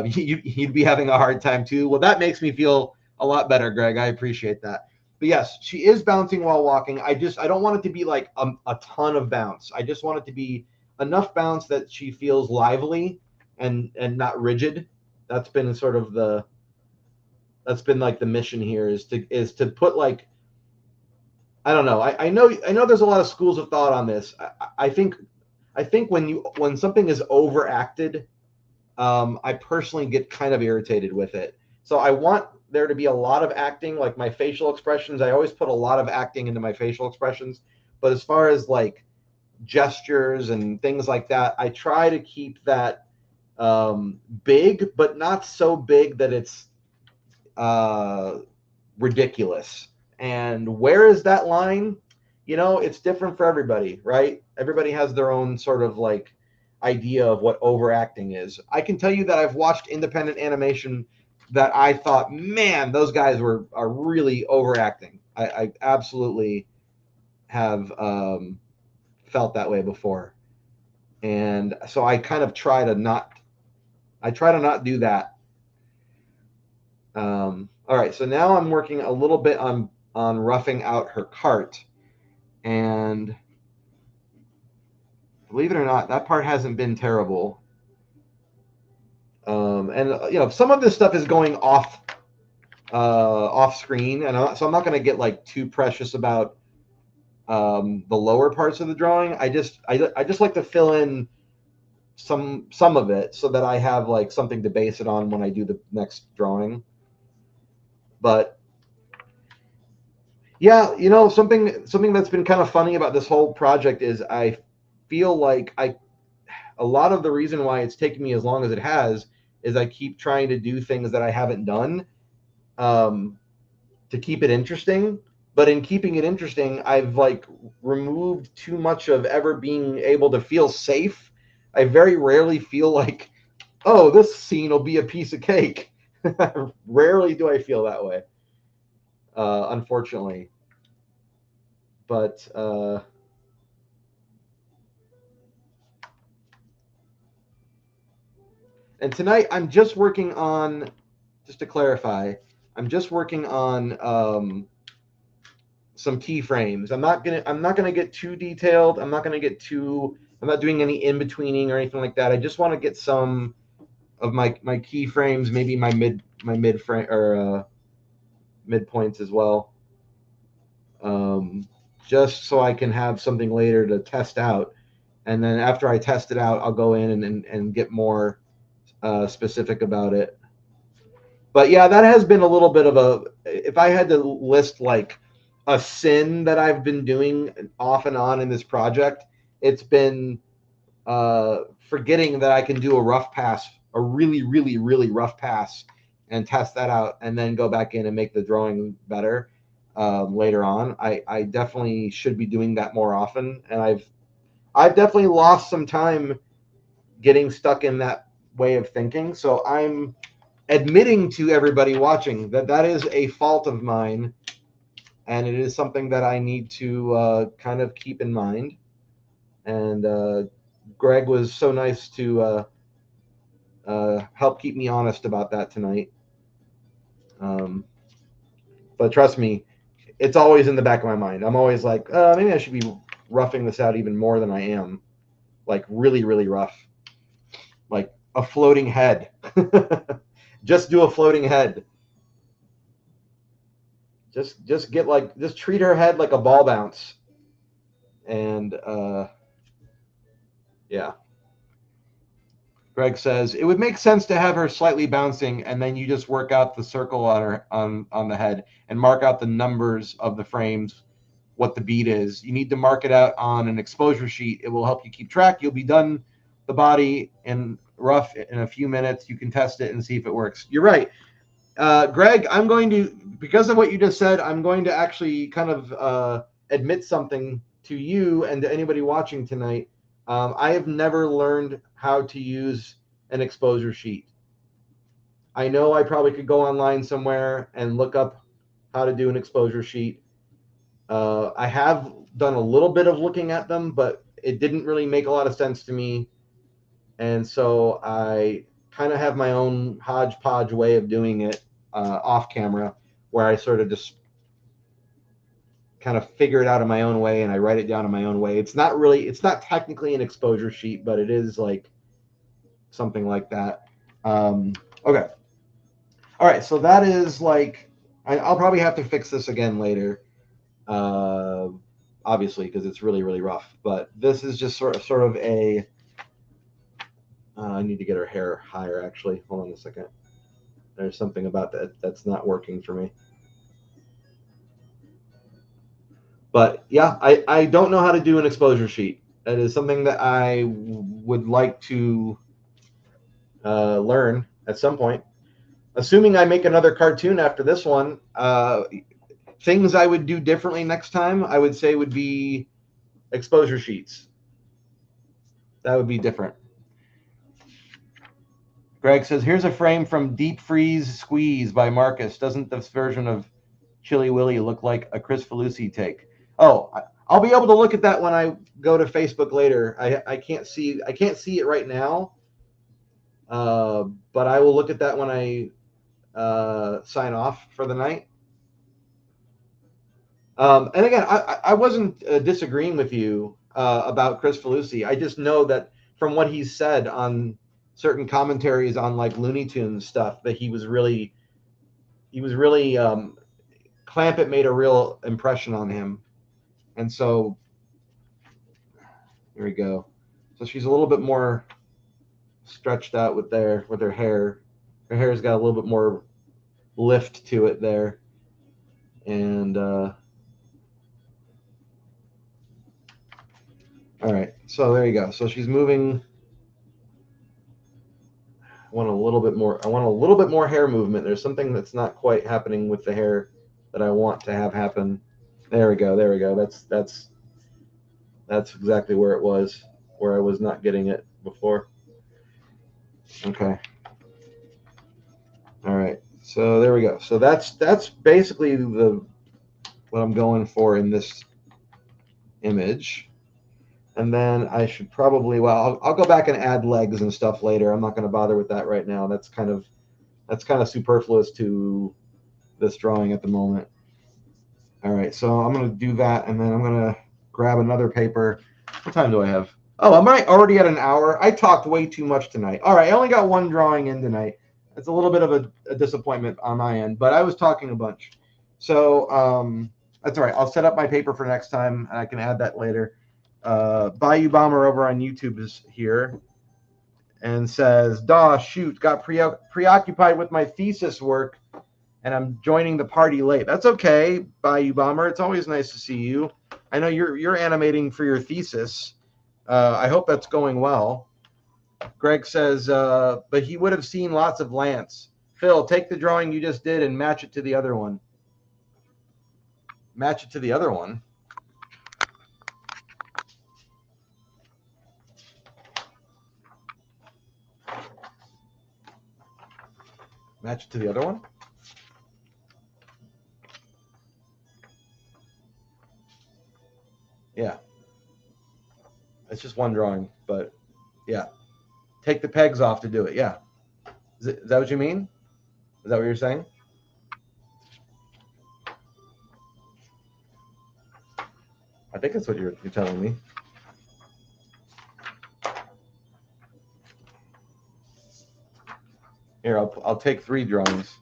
You'd be having a hard time too. Well, that makes me feel a lot better, Greg. I appreciate that. But yes, she is bouncing while walking. I don't want it to be like a ton of bounce. I just want it to be enough bounce that she feels lively and not rigid. That's been sort of that's been like the mission here is to put like, I don't know. I know there's a lot of schools of thought on this. I think when something is overacted, I personally get kind of irritated with it. So I want there to be a lot of acting, like my facial expressions. I always put a lot of acting into my facial expressions. But as far as like gestures and things like that, I try to keep that big, but not so big that it's ridiculous. And where is that line? You know, it's different for everybody, right? Everybody has their own sort of like idea of what overacting is. I can tell you that I've watched independent animation that I thought, man, those guys are really overacting. I absolutely have felt that way before, and so I kind of try to not do that. All right, so now I'm working a little bit on roughing out her cart, and believe it or not, that part hasn't been terrible. And you know, some of this stuff is going off screen, and so I'm not going to get like too precious about the lower parts of the drawing. I just like to fill in some of it so that I have like something to base it on when I do the next drawing. But yeah, you know, something that's been kind of funny about this whole project is I feel like a lot of the reason why it's taken me as long as it has is I keep trying to do things that I haven't done to keep it interesting. But in keeping it interesting, I've like removed too much of ever being able to feel safe. I very rarely feel like, oh, this scene will be a piece of cake. Rarely do I feel that way, unfortunately. But and tonight I'm just working on, just to clarify, I'm just working on some keyframes. I'm not gonna get too detailed. I'm not doing any in-betweening or anything like that. I just want to get some of my keyframes, maybe my mid frame or midpoints as well. Just so I can have something later to test out. And then after I test it out, I'll go in and get more specific about it. But yeah, that has been a little bit of a, if I had to list like a sin that I've been doing off and on in this project, it's been forgetting that I can do a rough pass, a really, really, really rough pass, and test that out, and then go back in and make the drawing better later on. I definitely should be doing that more often, and I've definitely lost some time getting stuck in that way of thinking. So I'm admitting to everybody watching that that is a fault of mine, and it is something that I need to kind of keep in mind. And Greg was so nice to help keep me honest about that tonight. But trust me, it's always in the back of my mind. I'm always like, maybe I should be roughing this out even more than I am. Like really, really rough. Like a floating head. Just do a floating head. Just get like, just treat her head like a ball bounce. And yeah. Greg says it would make sense to have her slightly bouncing, and then you just work out the circle on her on the head and mark out the numbers of the frames, what the beat is. You need to mark it out on an exposure sheet. It will help you keep track. You'll be done the body in rough in a few minutes. You can test it and see if it works. You're right. Greg, I'm going to, because of what you just said, I'm going to actually kind of admit something to you and to anybody watching tonight. I have never learned how to use an exposure sheet. I know I probably could go online somewhere and look up how to do an exposure sheet. I have done a little bit of looking at them, but it didn't really make a lot of sense to me. And so I kind of have my own hodgepodge way of doing it off camera, where I sort of just kind of figure it out in my own way and I write it down in my own way. It's not technically an exposure sheet, but it is like something like that. Okay. All right. So that is like, I'll probably have to fix this again later. Obviously, because it's really, really rough, but this is just sort of a, I need to get her hair higher actually. Hold on a second. There's something about that's not working for me. But yeah, I don't know how to do an exposure sheet. That is something that I would like to learn at some point. Assuming I make another cartoon after this one, things I would do differently next time, I would say would be exposure sheets. That would be different. Greg says, here's a frame from Deep Freeze Squeeze by Marcus. Doesn't this version of Chili Willy look like a Chris Felucci take? Oh, I'll be able to look at that when I go to Facebook later. I can't see it right now, but I will look at that when I sign off for the night. And again, I wasn't disagreeing with you about Chris Felucci. I just know that from what he's said on certain commentaries on like Looney Tunes stuff, that he was really Clampett made a real impression on him. And so there we go. So she's a little bit more stretched out with her hair. Her hair's got a little bit more lift to it there. And all right, so there you go. So she's moving. I want a little bit more hair movement. There's something that's not quite happening with the hair that I want to have happen. There we go. That's exactly where it was, where I was not getting it before. Okay. All right. So there we go. So that's basically what I'm going for in this image. And then I should probably, I'll go back and add legs and stuff later. I'm not going to bother with that right now. That's kind of superfluous to this drawing at the moment. All right, so I'm going to do that, and then I'm going to grab another paper. What time do I have? Oh, am I already at an hour? I talked way too much tonight. All right, I only got one drawing in tonight. It's a little bit of a disappointment on my end, but I was talking a bunch. So that's all right. I'll set up my paper for next time, and I can add that later. Bayou Bomber over on YouTube is here and says, "Daw, shoot, got preoccupied with my thesis work, and I'm joining the party late." That's okay, Bayou Bomber. It's always nice to see you. I know you're animating for your thesis. I hope that's going well. Greg says, but he would have seen lots of Lance. Phil, take the drawing you just did and match it to the other one. Match it to the other one. Match it to the other one? Yeah. It's just one drawing, but yeah. Take the pegs off to do it. Yeah. Is that what you mean? Is that what you're saying? I think that's what you're telling me. Here, I'll take 3 drawings.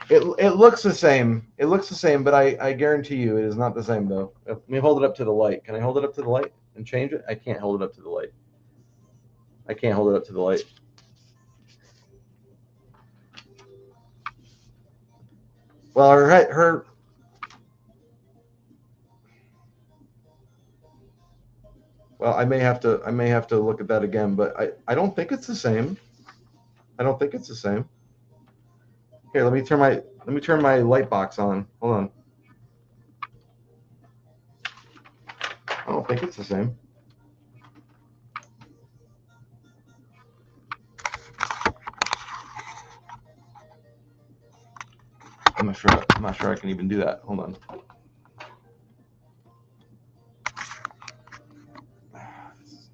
It looks the same. It looks the same, but I guarantee you it is not the same, though. Let me hold it up to the light. Can I hold it up to the light and change it? I can't hold it up to the light. I can't hold it up to the light. Well, her well, I may have to look at that again, but I don't think it's the same. I don't think it's the same. Here, let me turn my light box on. Hold on. I don't think it's the same. I'm not sure I can even do that. Hold on.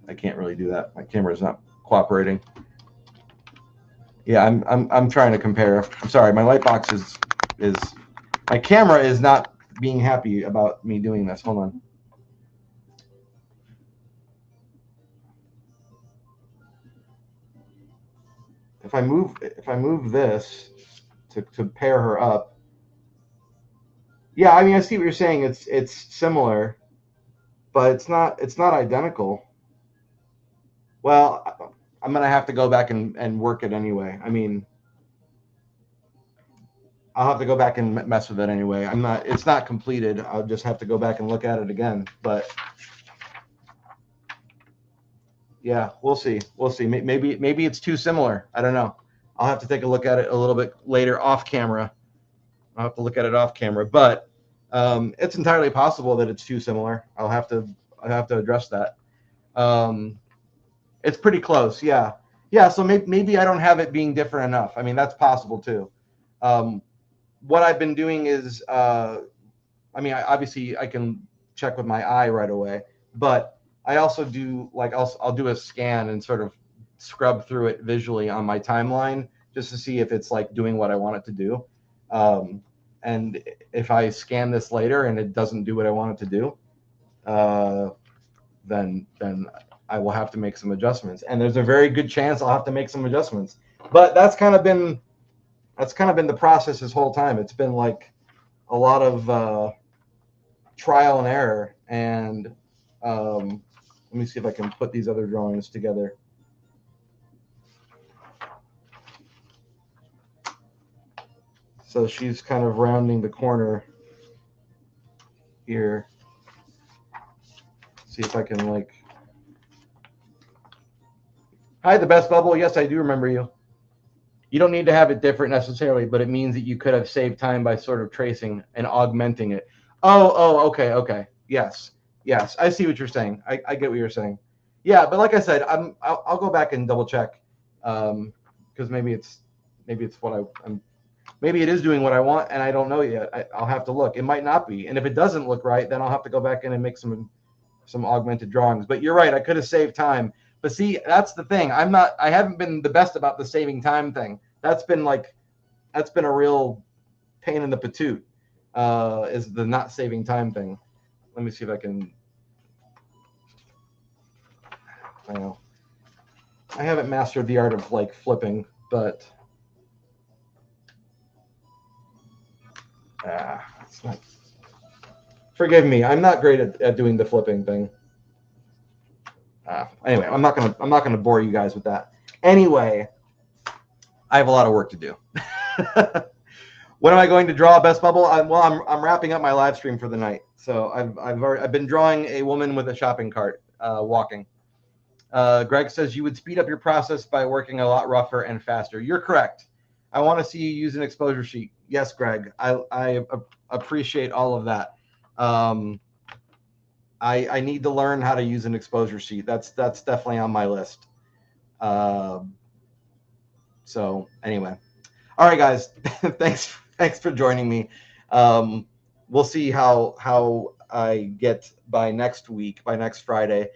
I can't really do that. My camera's not cooperating. Yeah, I'm trying to compare. I'm sorry, my light box is my camera is not being happy about me doing this. Hold on. If I move this to pair her up. Yeah, I mean I see what you're saying. It's similar, but it's not identical. Well, I'm gonna have to go back and work it anyway. I mean, I'll have to go back and mess with it anyway. It's not completed. I'll just have to go back and look at it again. But yeah, we'll see. We'll see. Maybe it's too similar. I don't know. I'll have to take a look at it a little bit later off camera. I'll have to look at it off camera, but it's entirely possible that it's too similar. I'll have to address that. It's pretty close. Yeah. Yeah. So maybe I don't have it being different enough. I mean, that's possible too. What I've been doing is, I mean, obviously I can check with my eye right away, but I also do like I'll do a scan and sort of scrub through it visually on my timeline just to see if it's like doing what I want it to do. And if I scan this later and it doesn't do what I want it to do, then I will have to make some adjustments. And there's a very good chance I'll have to make some adjustments. But that's kind of been the process this whole time. It's been like a lot of trial and error. And let me see if I can put these other drawings together. So she's kind of rounding the corner here. See if I can like. Hi, the best bubble. Yes, I do remember you. You don't need to have it different necessarily, but it means that you could have saved time by sort of tracing and augmenting it. Oh, okay. Yes. I see what you're saying. I get what you're saying. Yeah, but like I said, I'll go back and double check because maybe it's what maybe it is doing what I want and I don't know yet. I'll have to look. It might not be, and if it doesn't look right, then I'll have to go back in and make some augmented drawings. But you're right. I could have saved time. But see, that's the thing. I haven't been the best about the saving time thing. That's been a real pain in the patoot, is the not saving time thing. Let me see if I can. I know. I haven't mastered the art of like flipping, but it's not. Forgive me. I'm not great at doing the flipping thing. Anyway, I'm not gonna bore you guys with that. Anyway, I have a lot of work to do. When am I going to draw Best Bubble? I'm wrapping up my live stream for the night. So I've been drawing a woman with a shopping cart walking. Greg says you would speed up your process by working a lot rougher and faster. You're correct. I want to see you use an exposure sheet. Yes, Greg. I appreciate all of that. I need to learn how to use an exposure sheet. That's definitely on my list. So anyway, all right, guys. thanks for joining me. We'll see how I get by next Friday.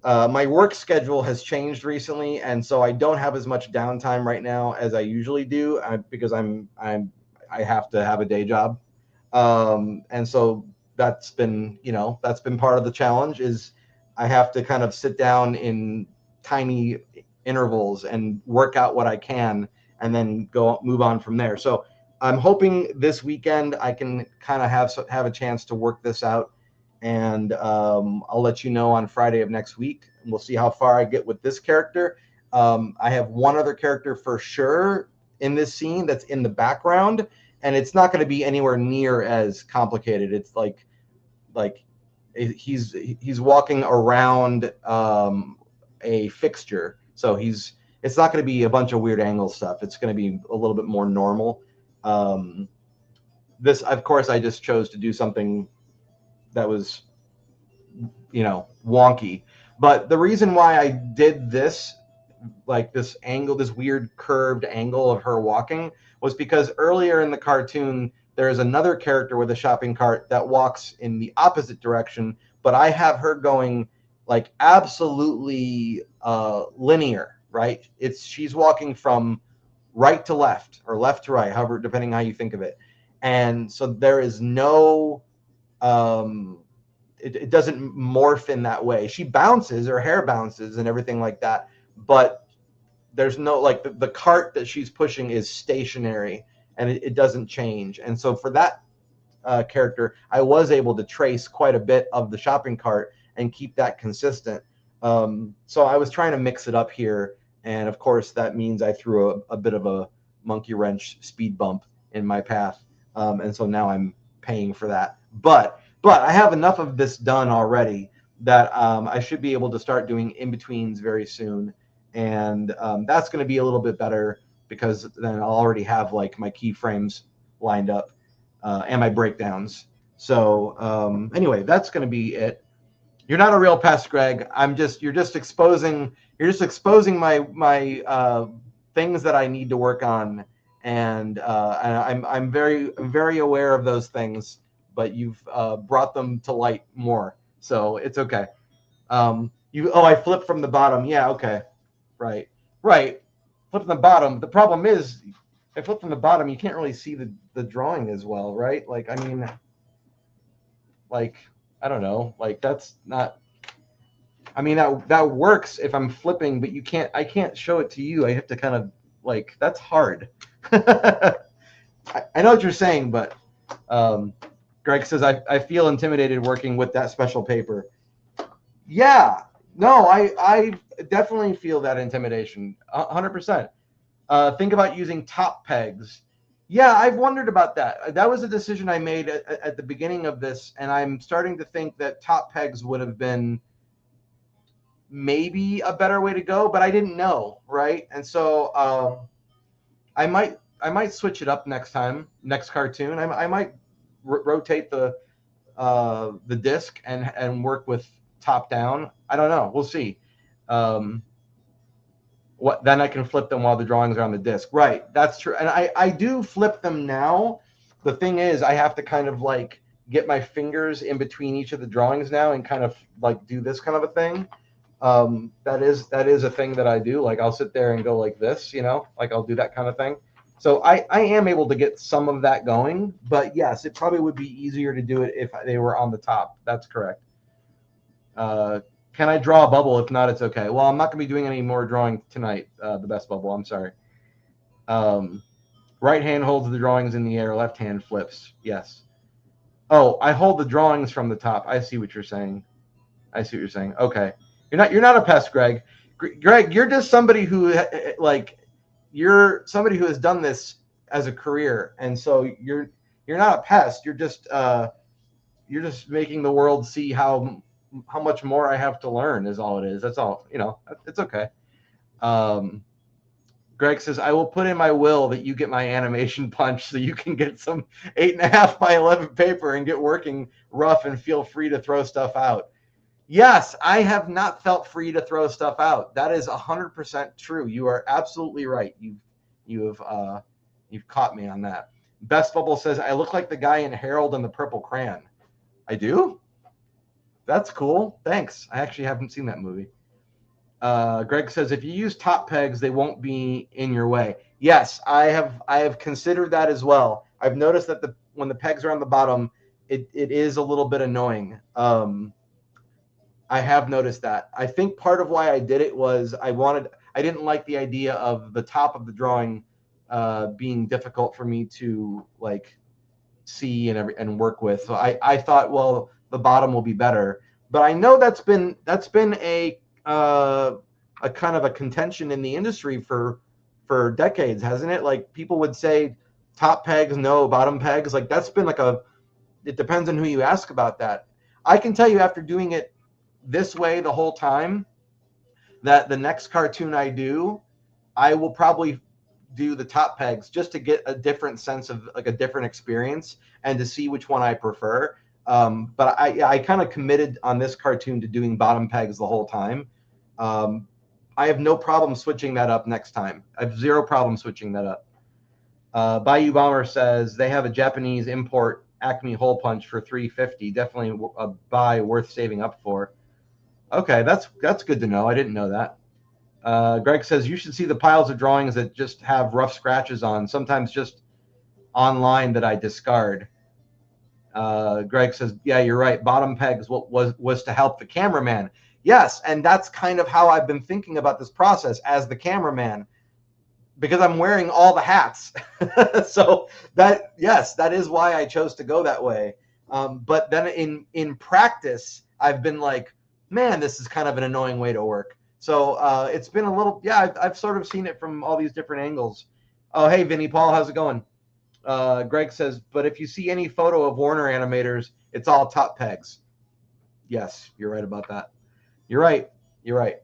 My work schedule has changed recently, and so I don't have as much downtime right now as I usually do because I have to have a day job, and so that's been part of the challenge. Is I have to kind of sit down in tiny intervals and work out what I can, and then move on from there. So I'm hoping this weekend I can kind of have a chance to work this out. And I'll let you know on Friday of next week. And we'll see how far I get with this character. I have one other character for sure in this scene that's in the background, and it's not going to be anywhere near as complicated. It's like he's walking around a fixture, so it's not going to be a bunch of weird angle stuff. It's going to be a little bit more normal. This, of course, I just chose to do something that was wonky. But the reason why I did this, like this angle, this weird curved angle of her walking, was because earlier in the cartoon there is another character with a shopping cart that walks in the opposite direction, but I have her going like absolutely linear, right? She's walking from right to left or left to right, however, depending how you think of it. And so there is no it doesn't morph in that way. She bounces, her hair bounces and everything like that, but there's no, like, the cart that she's pushing is stationary and it doesn't change. And so for that character, I was able to trace quite a bit of the shopping cart and keep that consistent. So I was trying to mix it up here, and of course that means I threw a bit of a monkey wrench speed bump in my path, and so now I'm paying for that. But I have enough of this done already that I should be able to start doing in-betweens very soon, and that's going to be a little bit better because then I'll already have like my keyframes lined up and my breakdowns. So anyway, that's going to be it. You're not a real pest, Greg. You're just exposing my things that I need to work on, and I'm very aware of those things. But you've brought them to light more, so it's okay. I flipped from the bottom. Yeah, okay, right. Flip from the bottom. The problem is, if I flip from the bottom, you can't really see the drawing as well, right? Like, I mean, like, I don't know, like, that's not, I mean, that works if I'm flipping, but I can't show it to you. I have to kind of, like, that's hard. I know what you're saying, but Greg says I feel intimidated working with that special paper. Yeah, no, I definitely feel that intimidation, 100%. Think about using top pegs. Yeah, I've wondered about that. That was a decision I made at the beginning of this, and I'm starting to think that top pegs would have been maybe a better way to go, but I didn't know, right? And so I might switch it up next cartoon. I might rotate the disc and work with top down. I don't know. We'll see. What then I can flip them while the drawings are on the disc. Right, that's true. And I do flip them now. The thing is, I have to kind of like get my fingers in between each of the drawings now and kind of like do this kind of a thing. That is a thing that I do. Like, I'll sit there and go like this, like I'll do that kind of thing. So I am able to get some of that going, but yes, it probably would be easier to do it if they were on the top. That's correct. Can I draw a bubble? If not, it's okay. Well, I'm not going to be doing any more drawing tonight, the best bubble. I'm sorry. Right hand holds the drawings in the air. Left hand flips. Yes. Oh, I hold the drawings from the top. I see what you're saying. Okay. You're not a pest, Greg. Greg, you're just somebody who, like, you're somebody who has done this as a career, and so you're not a pest. You're just making the world see how much more I have to learn is all it is. That's all. It's okay. Greg says, I will put in my will that you get my animation punch so you can get some 8.5 by 11 paper and get working rough and feel free to throw stuff out. Yes, I have not felt free to throw stuff out. That is 100% true. You are absolutely right. You've caught me on that. Best Bubble says, I look like the guy in Harold and the Purple Crayon. I do? That's cool. Thanks. I actually haven't seen that movie. Greg says, if you use top pegs, they won't be in your way. Yes, I have considered that as well. I've noticed that when the pegs are on the bottom, it is a little bit annoying. I have noticed that. I think part of why I did it was I didn't like the idea of the top of the drawing being difficult for me to like see and work with. So I thought, well, the bottom will be better. But I know that's been a kind of a contention in the industry for decades, hasn't it? Like, people would say top pegs, no bottom pegs. Like, that's been like it depends on who you ask about that. I can tell you, after doing it this way the whole time, that the next cartoon I do, I will probably do the top pegs just to get a different sense of, like, a different experience and to see which one I prefer. But I kind of committed on this cartoon to doing bottom pegs the whole time. I have no problem switching that up next time. I have zero problem switching that up. Bayou Bomber says they have a Japanese import Acme hole punch for $350. Definitely a buy worth saving up for. Okay, that's good to know. I didn't know that. Greg says you should see the piles of drawings that just have rough scratches on, sometimes just online that I discard. Greg says, yeah, you're right. Bottom pegs was to help the cameraman. Yes, and that's kind of how I've been thinking about this process as the cameraman, because I'm wearing all the hats. So that, yes, that is why I chose to go that way. But then in practice, I've been like, man, this is kind of an annoying way to work. So it's been a little, yeah, I've sort of seen it from all these different angles. Oh, hey, Vinny Paul, how's it going? Greg says, but if you see any photo of Warner animators, it's all top pegs. Yes, you're right about that. You're right. You're right.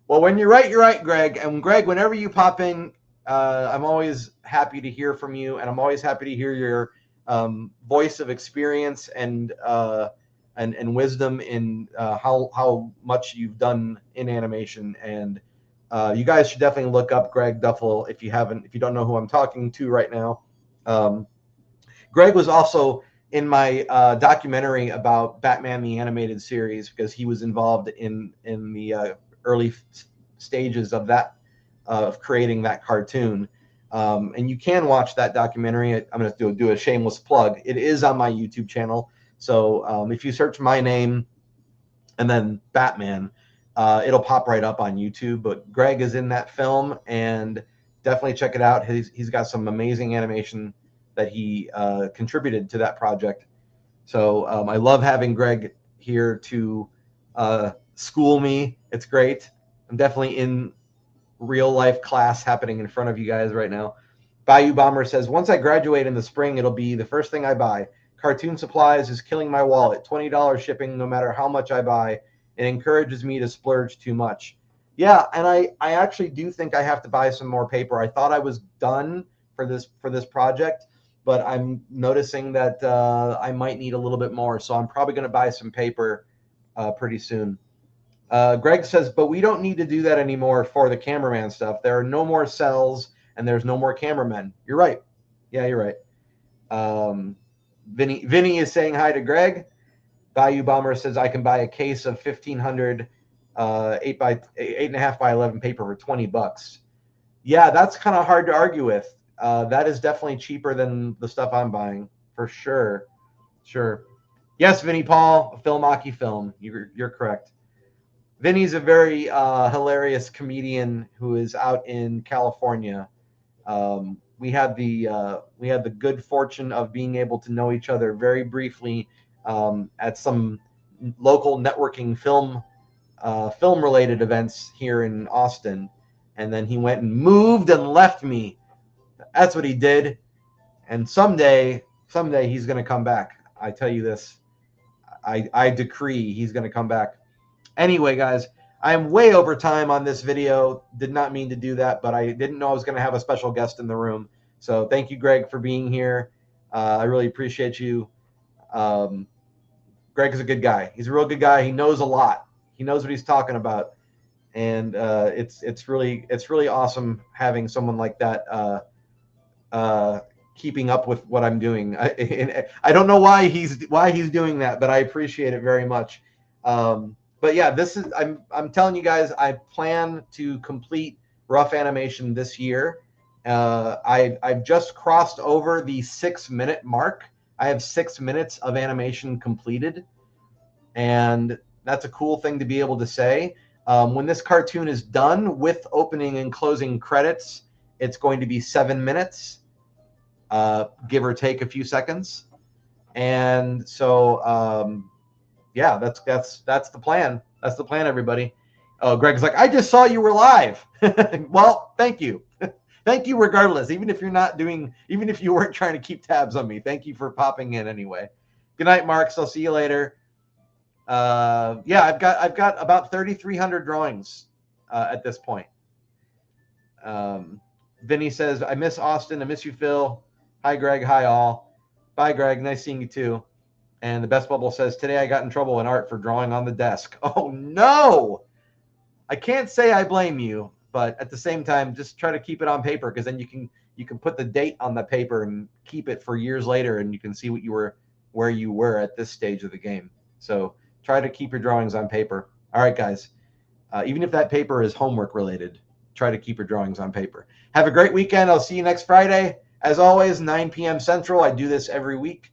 Well, when you're right, Greg. And Greg, whenever you pop in, I'm always happy to hear from you, and I'm always happy to hear your voice of experience and wisdom in how much you've done in animation. And you guys should definitely look up Greg Duffel if you don't know who I'm talking to right now. Greg was also in my documentary about Batman the Animated Series, because he was involved in the early stages of that, of creating that cartoon. And you can watch that documentary. I'm going to do a shameless plug. It is on my YouTube channel. So if you search my name and then Batman, it'll pop right up on YouTube. But Greg is in that film, and definitely check it out. He's got some amazing animation that he contributed to that project. So I love having Greg here to school me. It's great. I'm definitely in real life class happening in front of you guys right now. Bayou Bomber says, once I graduate in the spring, it'll be the first thing I buy. Cartoon supplies is killing my wallet. $20 shipping no matter how much I buy. It encourages me to splurge too much. Yeah, and I actually do think I have to buy some more paper. I thought I was done for this project, but I'm noticing that I might need a little bit more. So I'm probably going to buy some paper pretty soon. Greg says, but we don't need to do that anymore for the cameraman stuff. There are no more cells and there's no more cameramen. You're right. Yeah, you're right. Vinny is saying hi to Greg. Bayou Bomber says, I can buy a case of 1,500 8.5 by 11 paper for $20. Yeah, that's kind of hard to argue with. That is definitely cheaper than the stuff I'm buying, for sure. Sure. Yes, Vinny Paul, a Machi film. You're correct. Vinny's a very hilarious comedian who is out in California. We had the good fortune of being able to know each other very briefly at some local networking film related events here in Austin, and then he went and moved and left me. That's what he did. And someday he's going to come back. I tell you this. I decree he's going to come back. Anyway, guys, I'm way over time on this video. Did not mean to do that, but I didn't know I was going to have a special guest in the room. So thank you, Greg, for being here. I really appreciate you. Greg is a good guy. He's a real good guy. He knows a lot. He knows what he's talking about, and it's really awesome having someone like that keeping up with what I'm doing. I don't know why he's doing that, but I appreciate it very much. But yeah, I'm telling you guys, I plan to complete rough animation this year. I've just crossed over the 6-minute mark. I have 6 minutes of animation completed, and that's a cool thing to be able to say. When this cartoon is done with opening and closing credits, it's going to be 7 minutes, give or take a few seconds. And so, yeah, that's the plan. That's the plan, everybody. Oh, Greg's like, I just saw you were live. Well, thank you. Thank you regardless, even if you weren't trying to keep tabs on me. Thank you for popping in anyway. Good night, Marks. I'll see you later. Yeah, I've got about 3,300 drawings at this point. Vinny says, I miss Austin. I miss you, Phil. Hi, Greg. Hi, all. Bye, Greg. Nice seeing you too. And the Best Bubble says, today I got in trouble in art for drawing on the desk. Oh, no. I can't say I blame you, but at the same time, just try to keep it on paper, because then you can put the date on the paper and keep it for years later, and you can see what you were, where you were at this stage of the game. So try to keep your drawings on paper. All right, guys. Even if that paper is homework related, try to keep your drawings on paper. Have a great weekend. I'll see you next Friday. As always, 9 p.m. Central. I do this every week.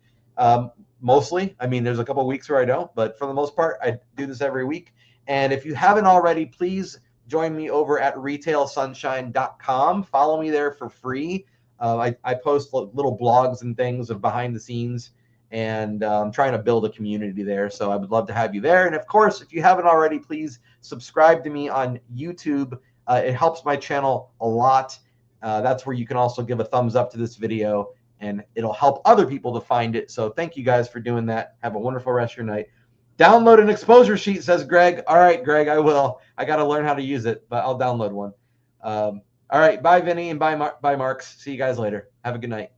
Mostly. I mean, there's a couple of weeks where I don't, but for the most part, I do this every week. And if you haven't already, please join me over at retailsunshine.com. Follow me there for free. I post little blogs and things of behind the scenes, and I'm trying to build a community there. So I would love to have you there. And of course, if you haven't already, please subscribe to me on YouTube. It helps my channel a lot. That's where you can also give a thumbs up to this video, and it'll help other people to find it. So thank you guys for doing that. Have a wonderful rest of your night. Download an exposure sheet, says Greg. All right, Greg, I will. I got to learn how to use it, but I'll download one. All right, bye, Vinny, and bye, Marks. See you guys later. Have a good night.